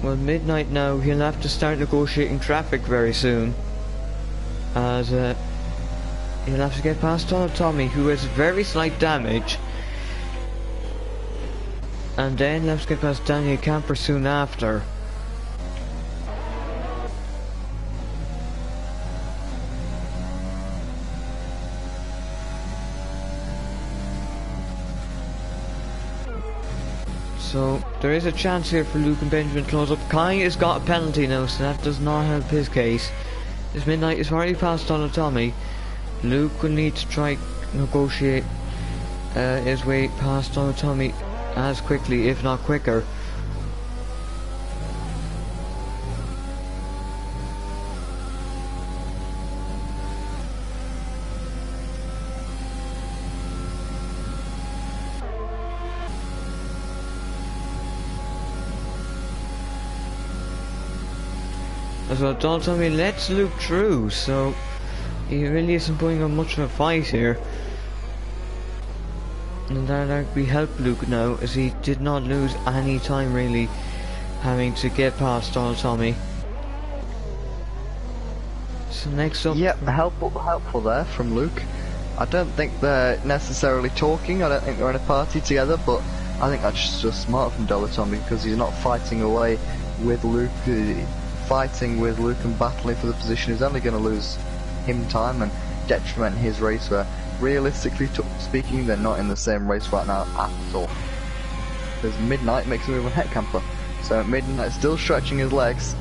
well, midnight now. He'll have to start negotiating traffic very soon, as he'll have to get past Donald Tommy, who has very slight damage, and then he'll have to get past Daniel Camper soon after. So there is a chance here for Luke and Benjamin to close up. Kai has got a penalty now, so that does not help his case. This midnight is already past Donald Tommy. Luke will need to try negotiate his way past Donald Tommy as quickly, if not quicker. As well, Donald Tommy lets Luke through, so he really isn't putting on much of a fight here. And that actually helped Luke now, as he did not lose any time really having to get past Donald Tommy. So next up... Yep, helpful there from Luke. I don't think they're necessarily talking, I don't think they're in a party together, but I think that's just smart from Donald Tommy, because he's not fighting away with Luke. Fighting with Luke and battling for the position is only going to lose him time and detriment his race, where realistically speaking they're not in the same race right now at all. Because Midnight makes a move on Headcamper, so Midnight still stretching his legs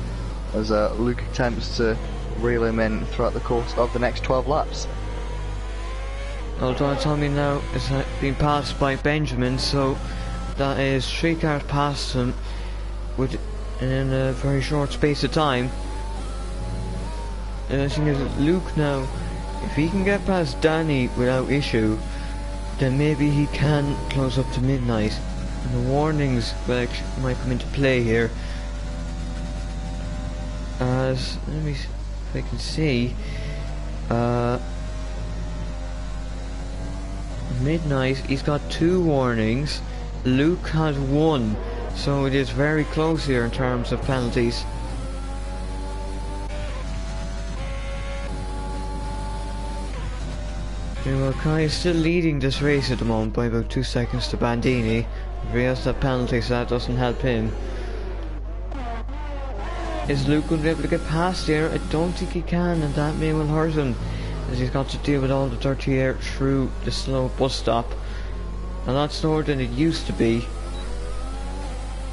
as Luke attempts to reel him in throughout the course of the next 12 laps. Although Tommy now is being passed by Benjamin, so that is 3 cars past him in a very short space of time. And the thing is, Luke now, if he can get past Danny without issue, then maybe he can close up to Midnight. And the warnings will actually might come into play here. As, let me see if I can see, Midnight, he's got 2 warnings, Luke has 1. So it is very close here in terms of penalties. Well, Kai is still leading this race at the moment by about 2 seconds to Bandini. He has that penalty, so that doesn't help him. Is Luke going to be able to get past here? I don't think he can, and that may well hurt him, as he's got to deal with all the dirty air through the slow bus stop. A lot slower than it used to be.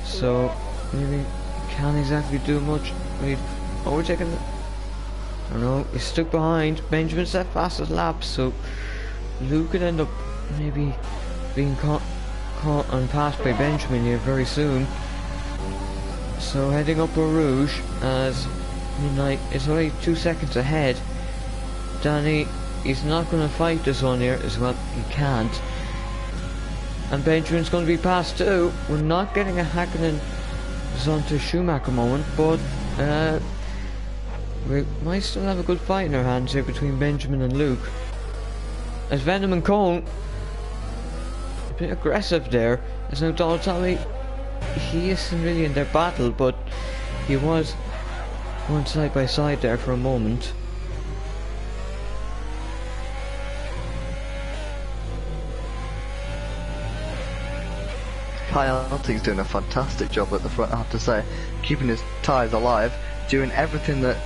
So, maybe can't exactly do much. We've overtaken it. I don't know, he's stuck behind. Benjamin's that fastest lap, so Luke could end up maybe being caught and passed by Benjamin here very soon. So heading up Eau Rouge as Midnight is only 2 seconds ahead. Danny, he's not going to fight this one here as well, he can't. And Benjamin's going to be passed too. We're not getting a Hakkinen Zonta Schumacher moment, but we might still have a good fight in our hands here between Benjamin and Luke. As Venom and Cole, a bit aggressive there. As now Donald Tommy, he isn't really in their battle, but he was going side by side there for a moment. Kyle Hunting's doing a fantastic job at the front, I have to say, keeping his tyres alive, doing everything that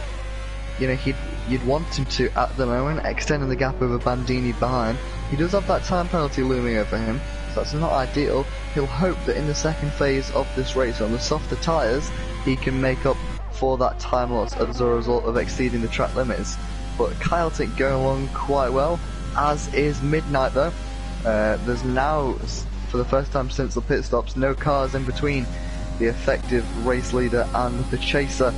you'd want him to at the moment, extending the gap over Bandini behind. He does have that time penalty looming over him, so that's not ideal. He'll hope that in the second phase of this race, on the softer tyres, he can make up for that time loss as a result of exceeding the track limits. But Kyle Tink going along quite well, as is Midnight though. There's now, for the first time since the pit stops, no cars in between the effective race leader and the chaser.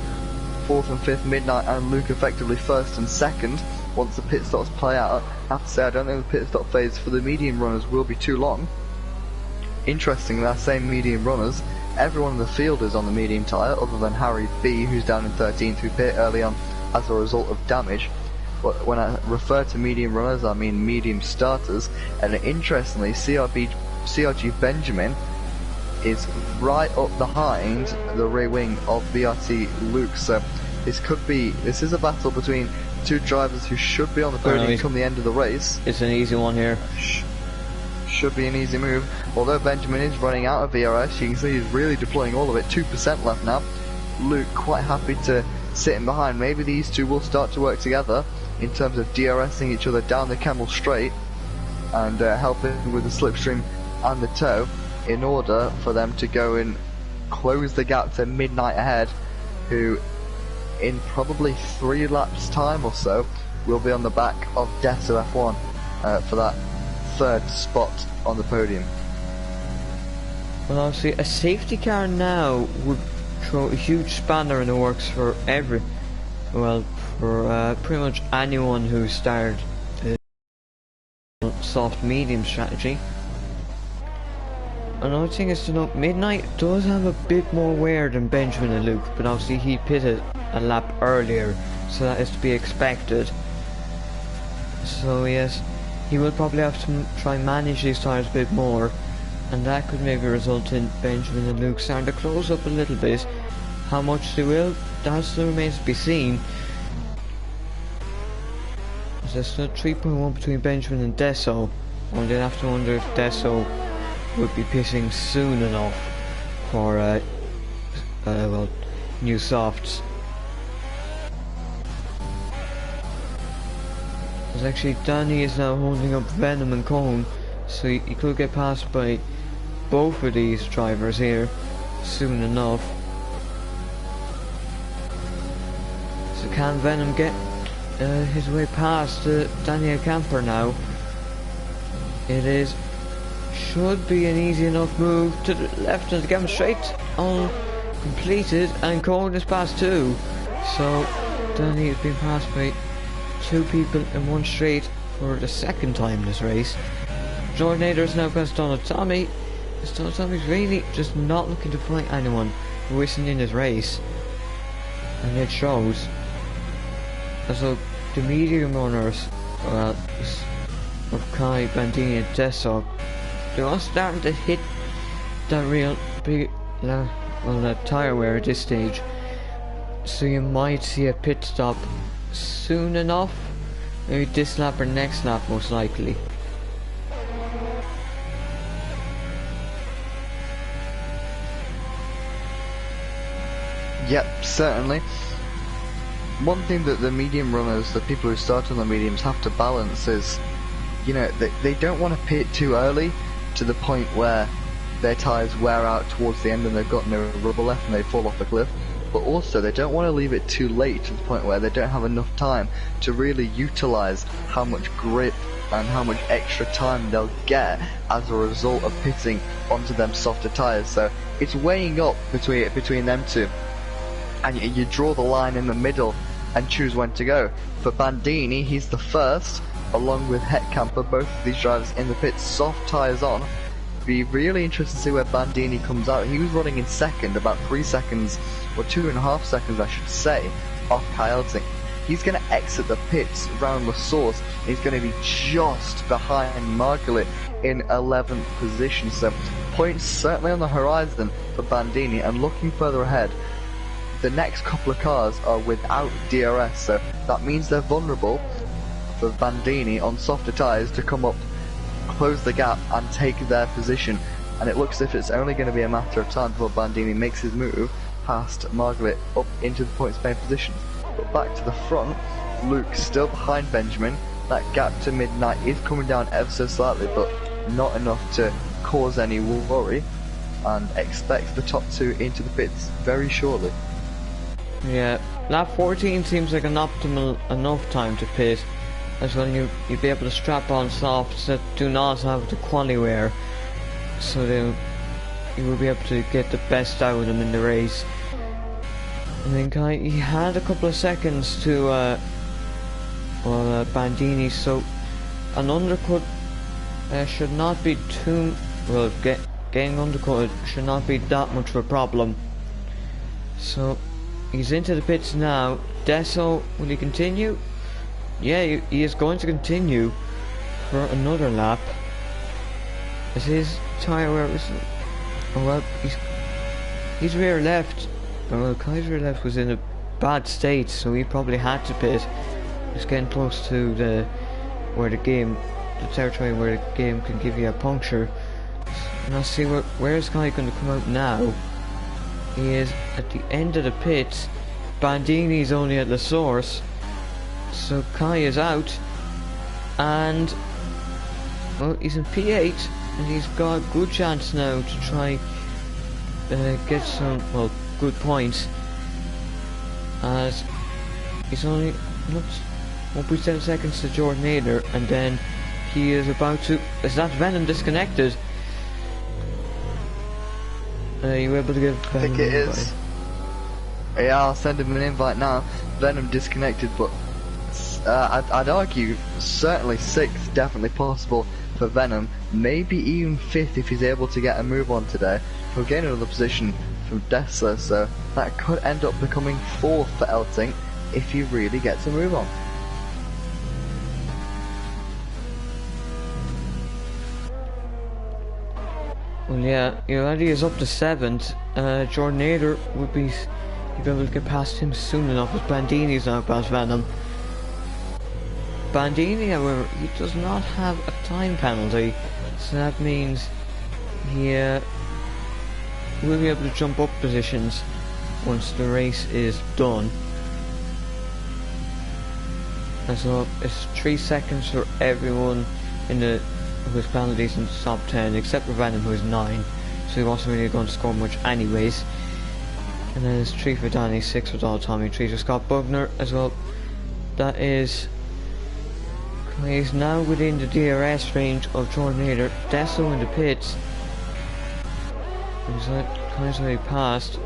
4th and 5th Midnight and Luke effectively 1st and 2nd once the pit stops play out. I have to say, I don't think the pit stop phase for the medium runners will be too long. Interestingly, our same medium runners, everyone in the field is on the medium tyre other than Harry B, who's down in 13th, who pit early on as a result of damage. But when I refer to medium runners, I mean medium starters. And interestingly, CRG Benjamin is right up behind the rear wing of BRT Luke. So this is a battle between two drivers who should be on the podium come the end of the race. It's an easy one here. Should be an easy move. Although Benjamin is running out of VRS, you can see he's really deploying all of it. 2% left now. Luke quite happy to sit in behind. Maybe these two will start to work together in terms of DRSing each other down the Camel Straight and helping with the slipstream and the tow in order for them to go and close the gap to Midnight Ahead, who in probably 3 laps time or so will be on the back of Deso F1 for that 3rd spot on the podium. Well, obviously a safety car now would throw a huge spanner in the works for pretty much anyone who started the soft medium strategy. Another thing is to note, Midnight does have a bit more wear than Benjamin and Luke, but obviously he pitted a lap earlier, so that is to be expected. So yes, he will probably have to try and manage these tyres a bit more, and that could maybe result in Benjamin and Luke starting to close up a little bit. How much they will, that still remains to be seen. There's still 3.1 between Benjamin and Deso. One did have to wonder if Deso would be pitting soon enough for new softs. There's actually Danny is now holding up Venom and Cone, so he could get passed by both of these drivers here soon enough. So can Venom get his way past Daniel Camper now? Should be an easy enough move to the left and to get him straight on completed, and Cone is past too. So Danny has been passed by 2 people in one straight for the 2nd time this race. Jordan is now past Donald Tommy. Donald Tommy's really just not looking to fight anyone who isn't in his race, and it shows. So the medium runners of Kai, Bandini and Deso, they're all starting to hit that real big tyre wear at this stage, so you might see a pit stop soon enough, maybe this lap or next lap most likely. Yep, certainly. One thing that the medium runners, the people who start on the mediums, have to balance is, you know, they don't want to pit too early to the point where their tyres wear out towards the end and they've got no rubber left and they fall off the cliff. But also they don't want to leave it too late to the point where they don't have enough time to really utilise how much grip and how much extra time they'll get as a result of pitting onto them softer tyres. So it's weighing up between them two, and you draw the line in the middle and choose when to go. For Bandini, he's the first, along with Hetkamper, both of these drivers in the pits, soft tyres on. Be really interested to see where Bandini comes out. He was running in 2nd, about 3 seconds, or 2.5 seconds I should say, off Kyle-Ting. He's going to exit the pits around the source. He's going to be just behind Margaret in 11th position. So points certainly on the horizon for Bandini, and looking further ahead, the next couple of cars are without DRS, so that means they're vulnerable for Bandini on softer tyres to come up, close the gap and take their position. And it looks as if it's only going to be a matter of time before Bandini makes his move past Margaret up into the points paying position. But back to the front, Luke still behind Benjamin. That gap to Midnight is coming down ever so slightly, but not enough to cause any worry, and expect the top 2 into the pits very shortly. Yeah, lap 14 seems like an optimal enough time to pit, as when you'd be able to strap on softs that do not have the quali wear, so you will be able to get the best out of them in the race. I think he had a couple of seconds to Bandini, so an undercut should not be too well. Getting undercut should not be that much of a problem. So he's into the pits now. Deso, will he continue? Yeah, he is going to continue for another lap. Is his tyre where it was? Oh well, he's rear left. Oh well, Kai's rear left was in a bad state, so he probably had to pit. He's getting close to the territory where the game can give you a puncture. And I'll see where is Kai going to come out now. He is at the end of the pits. Bandini's only at the source, so Kai is out, and well, he's in P8, and he's got a good chance now to try get some good points, as he's only 1.7 seconds to Jordan Nader, and then he is about to. Is that Venom disconnected? Are you able to give Venom? I think it is. Yeah, I'll send him an invite now. Venom disconnected, but I'd argue certainly 6th, definitely possible for Venom. Maybe even 5th if he's able to get a move on today. He'll gain another position from Dessler, so that could end up becoming 4th for Elting if he really gets a move on. Well, yeah, Eddie is up to 7th. Jordan Nader would be able to get past him soon enough, as Bandini's now past Venom. Bandini, however, he does not have a time penalty, so that means he will be able to jump up positions once the race is done. And so it's 3 seconds for everyone who has penalties in the top 10, except for Venom, who is 9, so he wasn't really going to score much anyways. And then it's 3 for Danny, 6 for Donald Tommy, 3 for Scott Bugner as well. That is... He's now within the DRS range of Jordan Nader. Deso in the pits. He's kind of passed.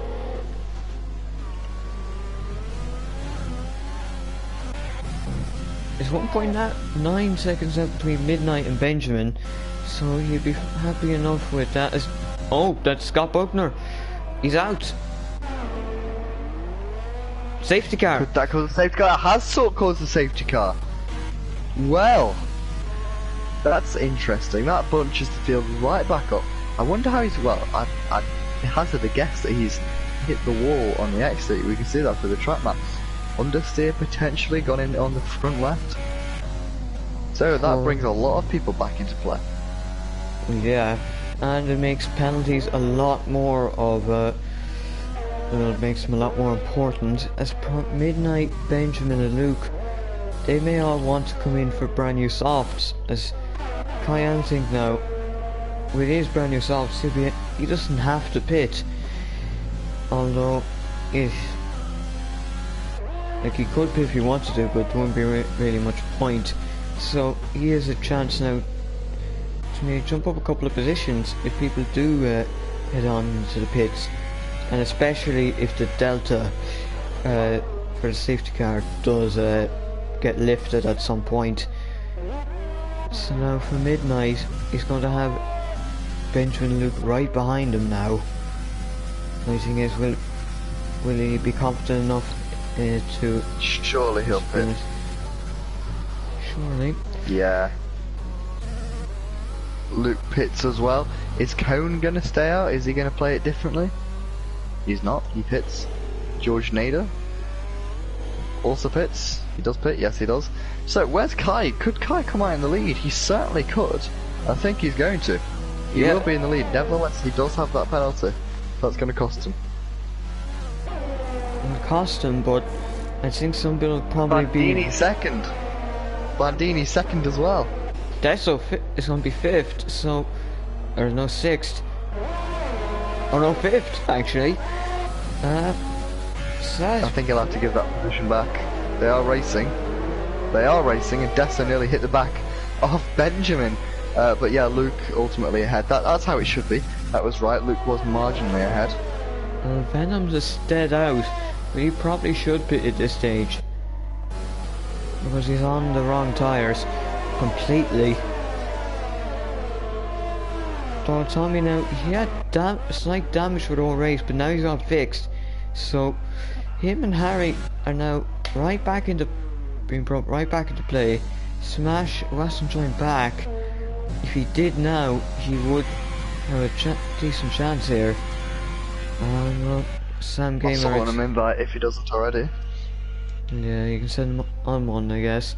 It's 1.9 seconds out between Midnight and Benjamin, so you'd be happy enough with that. Oh, that's Scott Bugner. He's out. Safety car. Could that cause a safety car? It has sort of caused a safety car. Well, that's interesting. That bunches the field right back up. I wonder how he's. Well, I hazard a guess that he's hit the wall on the exit. We can see that through the track map. Understeer potentially gone in on the front left. So that brings a lot of people back into play. Yeah, and it makes penalties a lot more of it makes them a lot more important, as Midnight, Benjamin and Luke, they may all want to come in for brand new softs, as Kyan think now, with his brand new softs, he doesn't have to pit, although he could pit if he wanted to, but there wouldn't be really much point, so he has a chance now to maybe jump up a couple of positions if people do head on into the pits. And especially if the delta for the safety car does get lifted at some point. So now for Midnight, he's going to have Benjamin and Luke right behind him now. The thing is, will he be confident enough to... Surely he'll pit. Surely. Yeah. Luke pits as well. Is Cone going to stay out? Is he going to play it differently? He's not, he pits. George Nader also pits. He does pit, yes he does. So where's Kai? Could Kai come out in the lead? He certainly could. I think he's going to. He will be in the lead. Nevertheless, he does have that penalty. That's going to cost him. It'll cost him, but I think some people will probably Bandini second. Bandini second as well. Deso is going to be 5th, so... Or no, 6th. Oh no, 5th actually. Sad. I think he'll have to give that position back. They are racing. They are racing, and Dessa nearly hit the back of Benjamin. But yeah, Luke ultimately ahead. That's how it should be. That was right. Luke was marginally ahead. Venom's a stead out, but he probably should pit at this stage because he's on the wrong tyres completely. Tommy now, he had slight damage for the whole race, but now he's on fixed. So him and Harry are now right back into being brought right back into play. Smash wasn't joined back. If he did now, he would have a decent chance here. Well, Sam I'll Gamer. sort him invite if he doesn't already. Yeah, you can send him on one, I guess.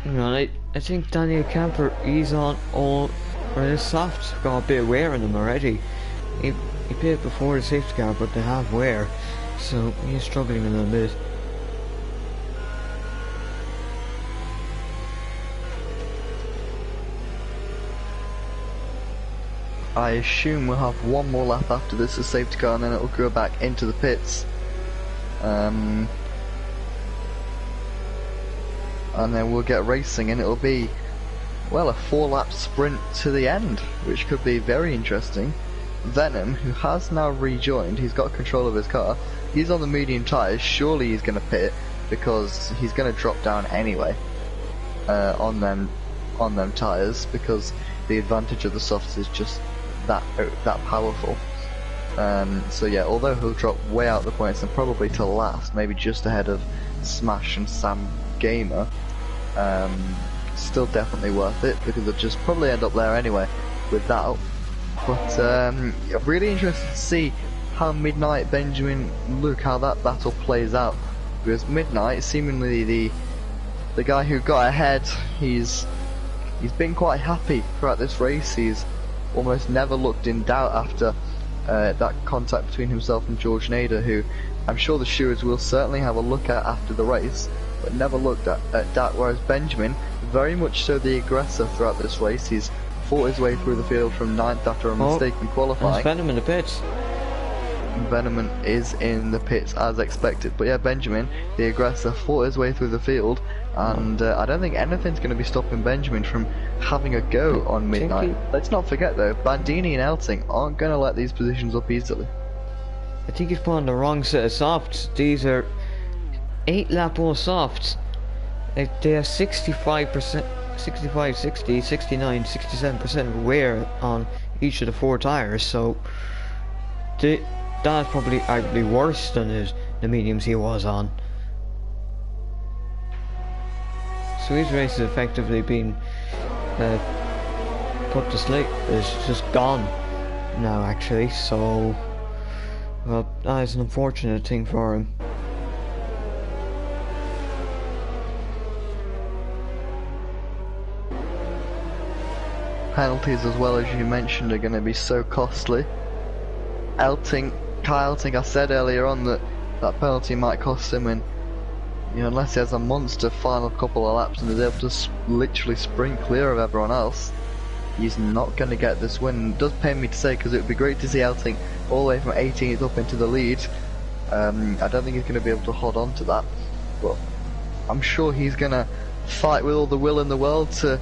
You know, I think Daniel Camper, he's on all. Or the softs got a bit of wear on him already. He played before the safety car, but they have wear, so he's struggling a little bit. I assume we'll have one more lap after this as safety car, and then it'll go back into the pits. And then we'll get racing, and it'll be, well, a 4-lap sprint to the end, which could be very interesting. Venom, who has now rejoined, he's got control of his car. He's on the medium tyres. Surely he's going to pit because he's going to drop down anyway on them tyres, because the advantage of the softs is just that powerful. So yeah, although he'll drop way out the points and probably to last, maybe just ahead of Smash and Sam Gamer, still definitely worth it, because they'll just probably end up there anyway without. But really interested to see how Midnight, Benjamin, Luke, how that battle plays out, because Midnight, seemingly the guy who got ahead, he's been quite happy throughout this race. He's almost never looked in doubt after that contact between himself and George Nader, who I'm sure the stewards will certainly have a look at after the race, but never looked at doubt, whereas Benjamin, very much so the aggressor throughout this race. He's fought his way through the field from 9th after a mistake in qualifying. Venom in the pits. Venom is in the pits as expected, but yeah, Benjamin, the aggressor, fought his way through the field, and I don't think anything's going to be stopping Benjamin from having a go on Midnight. Let's not forget though, Bandini and Elting aren't going to let these positions up easily. I think he's put on the wrong set of softs. These are 8-lap all softs. They are 65%, 65, 60, 69, 67% wear on each of the 4 tires, so that's probably arguably worse than the mediums he was on. So his race has effectively been put to sleep. It's just gone now, actually, so well, that is an unfortunate thing for him. Penalties, as well as you mentioned, are going to be so costly. Kai Elting, I said earlier on that penalty might cost him, and unless he has a monster final couple of laps and is able to literally sprint clear of everyone else, he's not going to get this win. It does pain me to say, because it would be great to see Elting all the way from 18th up into the lead. I don't think he's going to be able to hold on to that, but I'm sure he's going to fight with all the will in the world to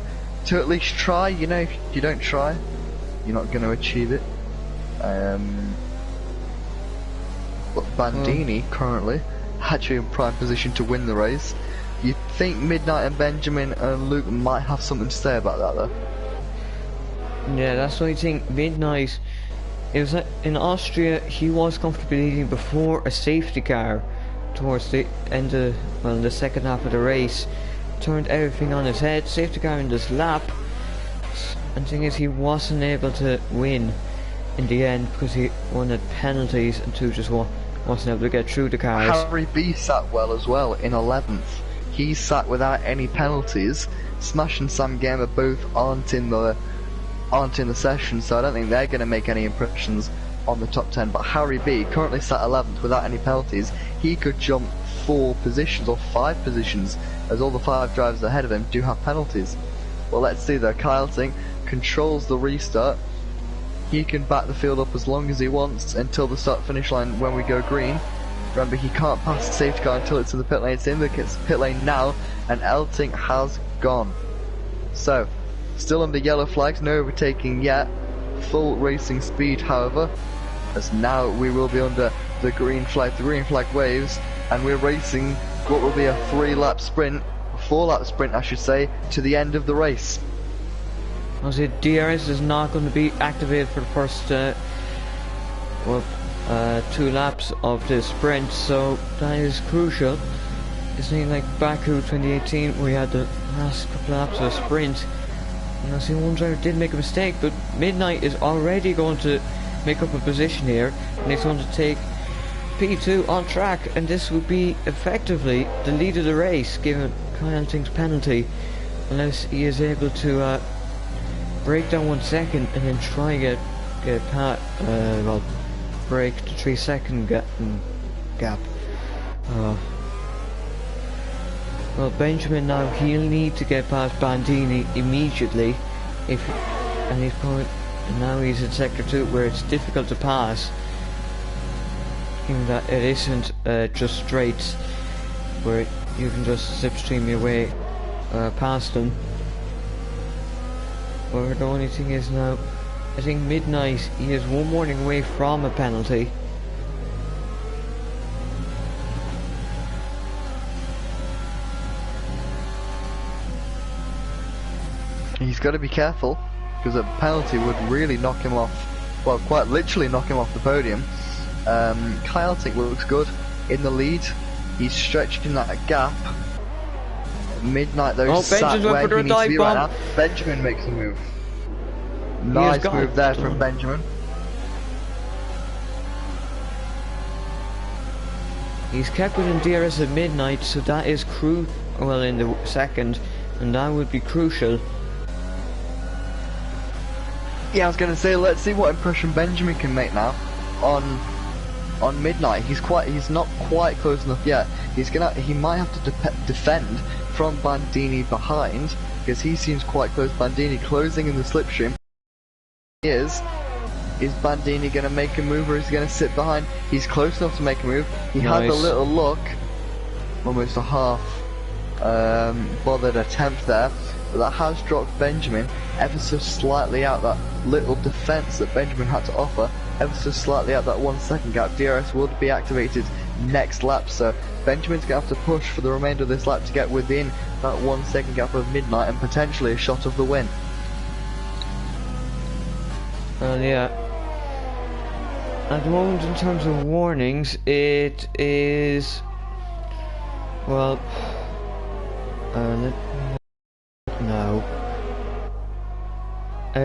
at least try. If you don't try, you're not going to achieve it. But Bandini currently actually in prime position to win the race. You think Midnight and Benjamin and Luke might have something to say about that though? Yeah, that's what I think. Midnight, it was in Austria, he was comfortably leading before a safety car towards the end of, the second half of the race. Turned everything on his head. Safety car in this lap, and the thing is, he wasn't able to win in the end because he won at penalties, and 2 just wasn't able to get through the cars. Harry B sat well as well in 11th. He sat without any penalties. Smash and Sam Gamer both aren't in the session, so I don't think they're going to make any impressions on the top 10. But Harry B currently sat 11th without any penalties. He could jump 4 positions or 5 positions, as all the 5 drivers ahead of him do have penalties. Well, let's see though. Kai Elting controls the restart. He can back the field up as long as he wants until the start finish line when we go green. Remember, he can't pass the safety car until it's in the pit lane. It's in the pit lane now, and Elting has gone. So, still under yellow flags, no overtaking yet. Full racing speed, however, as now we will be under the green flag. The green flag waves, and we're racing what will be a 3-lap sprint, a 4-lap sprint I should say, to the end of the race. I say DRS is not going to be activated for the first 2 laps of the sprint, so that is crucial. It's not like Baku 2018 where we had the last couple of laps of a sprint. And I see one driver did make a mistake, but Midnight is already going to make up a position here, and he's going to take P2 on track, and this would be effectively the lead of the race, given Kyle Ting's penalty, unless he is able to break down 1 second and then try and get past, well, break the 3-second gap. Well, Benjamin now, he'll need to get past Bandini immediately, and he's probably, now he's in sector 2 where it's difficult to pass, given that it isn't just straights where you can just slipstream your way past them. But the only thing is now, I think Midnight, he is 1 warning away from a penalty. He's got to be careful, because a penalty would really knock him off, well, quite literally knock him off the podium. Kyle Tink looks good in the lead. He's stretching that gap. Midnight though, sat where he needs to be right now. Benjamin makes a move. Nice move there from Benjamin. He's kept it in DRS at Midnight, so that is well, in the second, and that would be crucial. Yeah, I was going to say, let's see what impression Benjamin can make now on Midnight. He's not quite close enough yet. He might have to defend from Bandini behind, because he seems quite close. Bandini closing in the slipstream. Is Bandini going to make a move, or is he going to sit behind? He's close enough to make a move. He had a little look, almost a half bothered attempt there, but that has dropped Benjamin ever so slightly out. That little defense that Benjamin had to offer, ever so slightly out that 1 second gap. DRS would be activated next lap, so Benjamin's going to have to push for the remainder of this lap to get within that 1 second gap of Midnight and potentially a shot of the win. Yeah. At the moment, in terms of warnings, it is, well, no.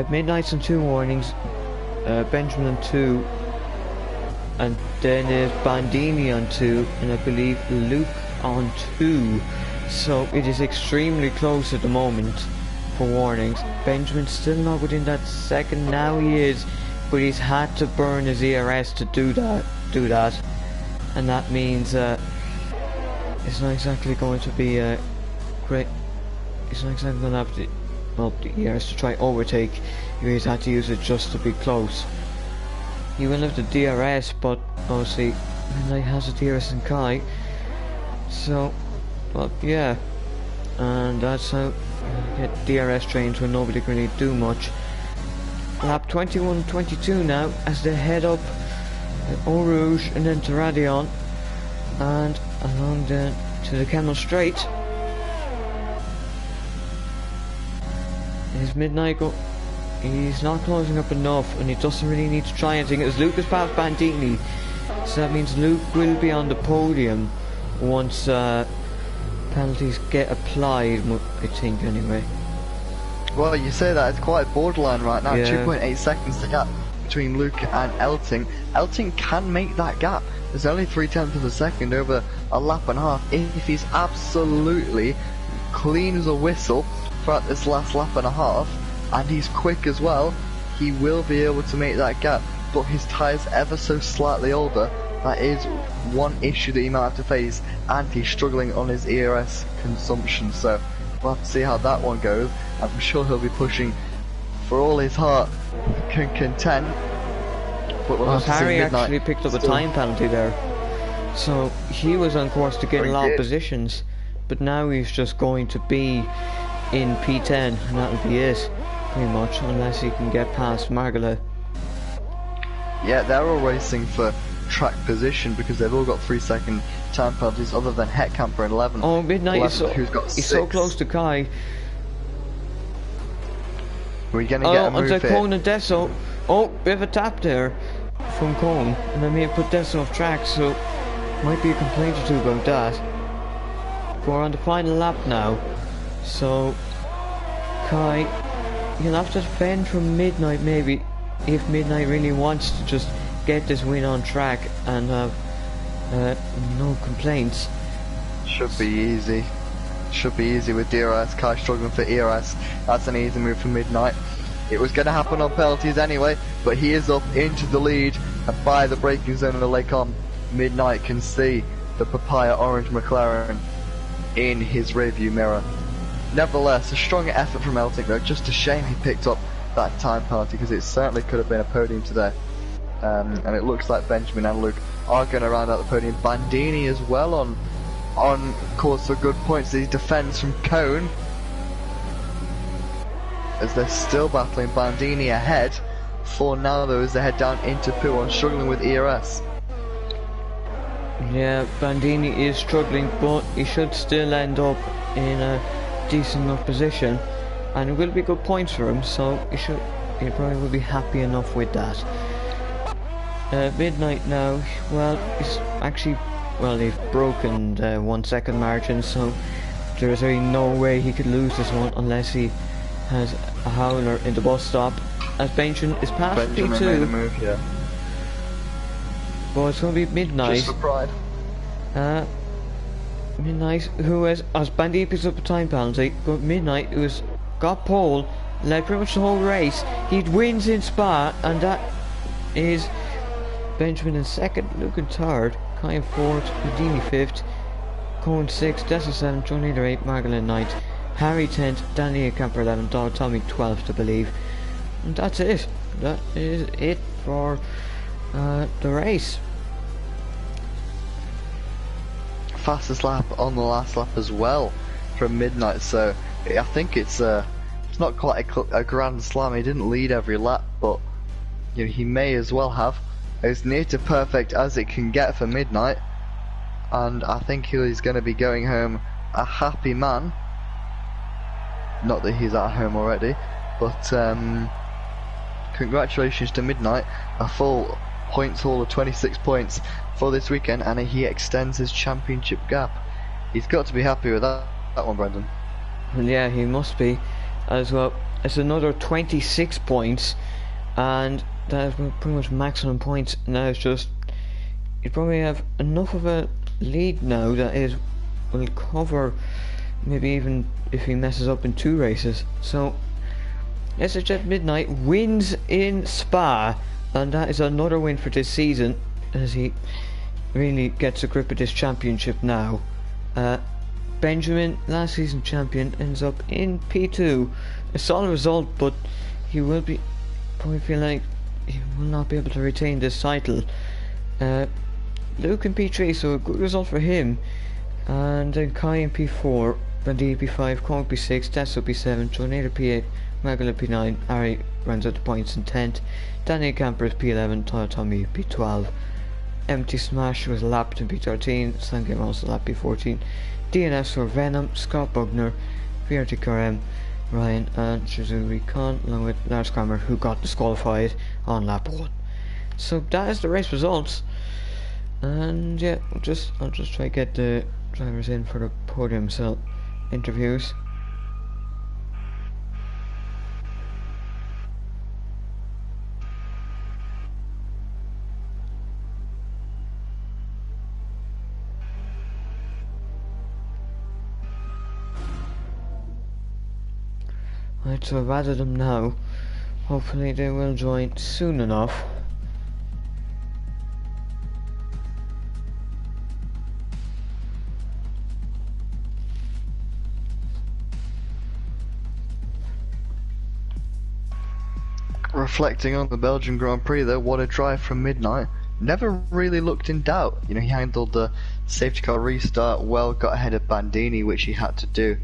Midnight's on 2 warnings, Benjamin on 2, and then there's Bandini on 2, and I believe Luke on 2. So it is extremely close at the moment for warnings. Benjamin's still not within that second. Now he is, but he's had to burn his ERS to do that, and that means it's not exactly going to be great. It's not exactly going to have the ERS to try overtake. He's had to use it just to be close. He will have the DRS, but obviously Midnight has the DRS in Kai, so well, yeah, and that's how you get DRS trains when nobody can really do much. Lap 21-22 now as they head up Eau Rouge and then to Radion and along to the Camel Straight. Is Midnight he's not closing up enough, and he doesn't really need to try anything as Luke has passed Bandini, so that means Luke will be on the podium once penalties get applied, I think, anyway. Well, you say that, it's quite borderline right now. Yeah. 2.8 seconds the gap between Luke and Elting. Elting can make that gap. There's only 0.3 of a second over a lap and a half. If he's absolutely clean as a whistle throughout this last lap and a half, and he's quick as well, he will be able to make that gap. But his tyres ever so slightly older. That is one issue that he might have to face, and he's struggling on his ERS consumption, so we'll have to see how that one goes. I'm sure he'll be pushing for all his heart, can contend. But we'll have to see. Harry actually picked up a time penalty there, so he was on course to get a lot of positions, but now he's just going to be in P10, and that'll be it, pretty much, unless he can get past Margala. Yeah, they're all racing for track position because they've all got 3-second time penalties, other than Heckkamper and 11. Oh, Midnight 11, he's so close to Kai. We're gonna get a move onto here. Conan Desso. Oh, bit of a tap there. from Cone, and I may have put Destin off track, so might be a complaint or two about that. We're on the final lap now, so Kai, you'll have to defend from Midnight maybe, if Midnight really wants to just get this win on track and have no complaints. Should be easy. Should be easy with DRS. Kai struggling for ERS. That's an easy move for Midnight. It was going to happen on penalties anyway, but he is up into the lead, and by the braking zone of the Lake On, Midnight can see the papaya orange McLaren in his rearview mirror. Nevertheless, a strong effort from Eltic though. Just a shame he picked up that time penalty, because it certainly could have been a podium today. And it looks like Benjamin and Luke are going to round out the podium. Bandini as well on course for good points. He defends from Cone, as they're still battling. Bandini ahead for now though, as they head down into P1, struggling with ERS. Yeah, Bandini is struggling, but he should still end up in a decent enough position, and it will be good points for him, so he probably will be happy enough with that. Midnight now, well, he's actually, well, they've broken the 1 second margin, so there's really no way he could lose this one unless he has a howler in the bus stop, as Benjamin is past Benjamin P2. made a move, yeah. But it's going to be Midnight. Just for pride. Midnight, who has Bandit picks up a time penalty, but Midnight, who has got pole, led pretty much the whole race. He wins in Spa, and that is Benjamin in second, Luke in third, Kai in fourth, Houdini fifth, Cohen sixth, Dessa seventh, John Leader eighth, Margolin ninth, Harry 10th, Danny Camper 11th, Dog Tommy 12th, I believe. And that's it. That is it for the race. Fastest lap on the last lap as well from Midnight, so I think it's not quite a grand slam. He didn't lead every lap, but you know, he may as well have. As near to perfect as it can get for Midnight, and I think he's going to be going home a happy man. Not that he's at home already, but congratulations to Midnight, a full points haul of 26 points for this weekend, and he extends his championship gap. He's got to be happy with that one, Brendan. Yeah, he must be as well. It's another 26 points, and that's pretty much maximum points. Now it's just, you probably have enough of a lead now that is will cover maybe even if he messes up in 2 races. So SHF Midnight wins in Spa, and that is another win for this season, as he really gets a grip of this championship now. Benjamin, last season champion, ends up in P2. A solid result, but he will be probably feel like he will not be able to retain this title. Luke in P3, so a good result for him. And then Kai in P4, Bandini P5, Kong P6, Tesso P7, Tornado P8, Magala P9, Ari runs out the points in 10th, Danny Camper is P11, Tommy P12, Empty Smash was lapped in P13, Sangame also lapped P14, DNS for Venom, Scott Bugner, VRT KRM, Ryan and Shizuri Khan, along with Lars Kramer, who got disqualified on lap 1. So that is the race results, and yeah, I'll just try to get the drivers in for the podium interviews. Right, so I've added them now. Hopefully they will join soon enough. Reflecting on the Belgian Grand Prix though, what a drive from Midnight. Never really looked in doubt. You know, he handled the safety car restart well, got ahead of Bandini, which he had to do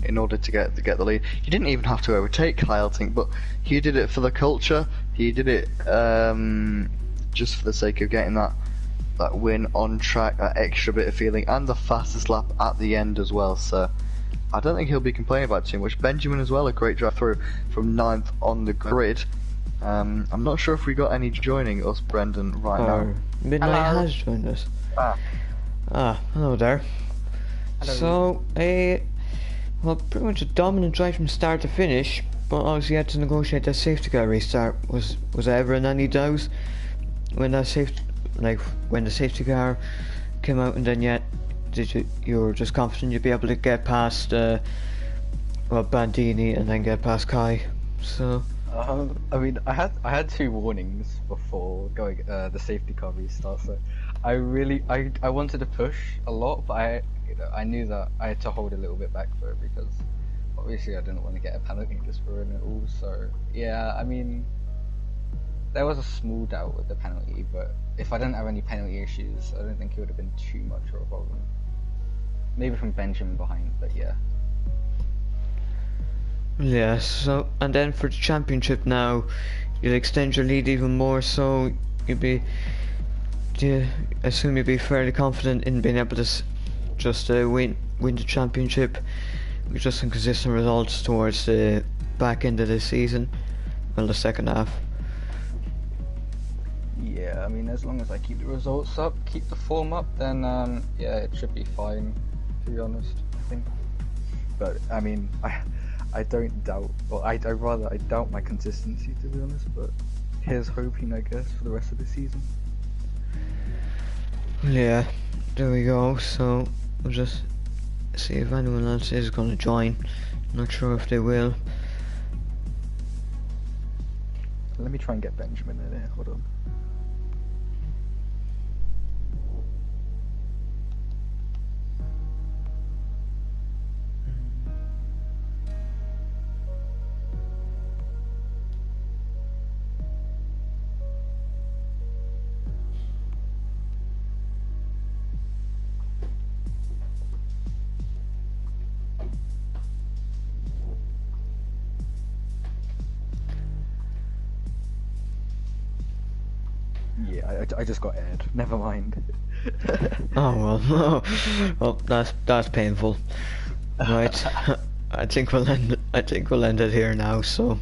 in order to get the lead. He didn't even have to overtake Kyle Tink, but he did it for the culture. He did it just for the sake of getting that win on track, that extra bit of feeling, and the fastest lap at the end as well. So I don't think he'll be complaining about it too much. Benjamin as well, a great drive through from 9th on the grid. I'm not sure if we got any joining us, Brendan, right now. Or Midnight Hello. has joined us. Ah, Hello there. Hello. So, well, pretty much a dominant drive from start to finish, but obviously you had to negotiate that safety car restart. Was there ever in any doubt when that when the safety car came out, and then yet you were just confident you'd be able to get past Bandini and then get past Kai? So I mean, I had two warnings before going the safety car restart, so I wanted to push a lot, but I knew that I had to hold a little bit back for it because obviously I didn't want to get a penalty just for it all. So yeah, I mean, there was a small doubt with the penalty, but if I didn't have any penalty issues, I don't think it would have been too much of a problem. Maybe from Benjamin behind, but yeah. yeah. So and then for the championship now, you'll extend your lead even more. So you'll be, I assume you'll be fairly confident in being able to just win the championship with just some consistent results towards the back end of the season, well, the second half. Yeah, I mean, as long as I keep the results up, keep the form up, then yeah, it should be fine. To be honest, I think. But I mean, I don't doubt, or I doubt my consistency, to be honest. But here's hoping, I guess, for the rest of the season. Yeah, there we go. So we'll just see if anyone else is going to join. Not sure if they will. Let me try and get Benjamin in here. Hold on. Yeah, I just got aired. Never mind. Oh well, well that's painful. Right, I think we'll end it here now. So,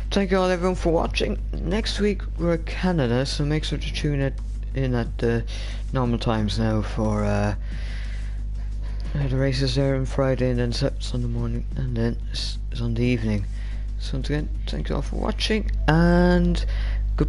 thank you all everyone for watching. Next week we're at Canada, so make sure to tune in at the normal times now for the races there on Friday and then Sunday morning and then Sunday evening. So once again, thank you all for watching and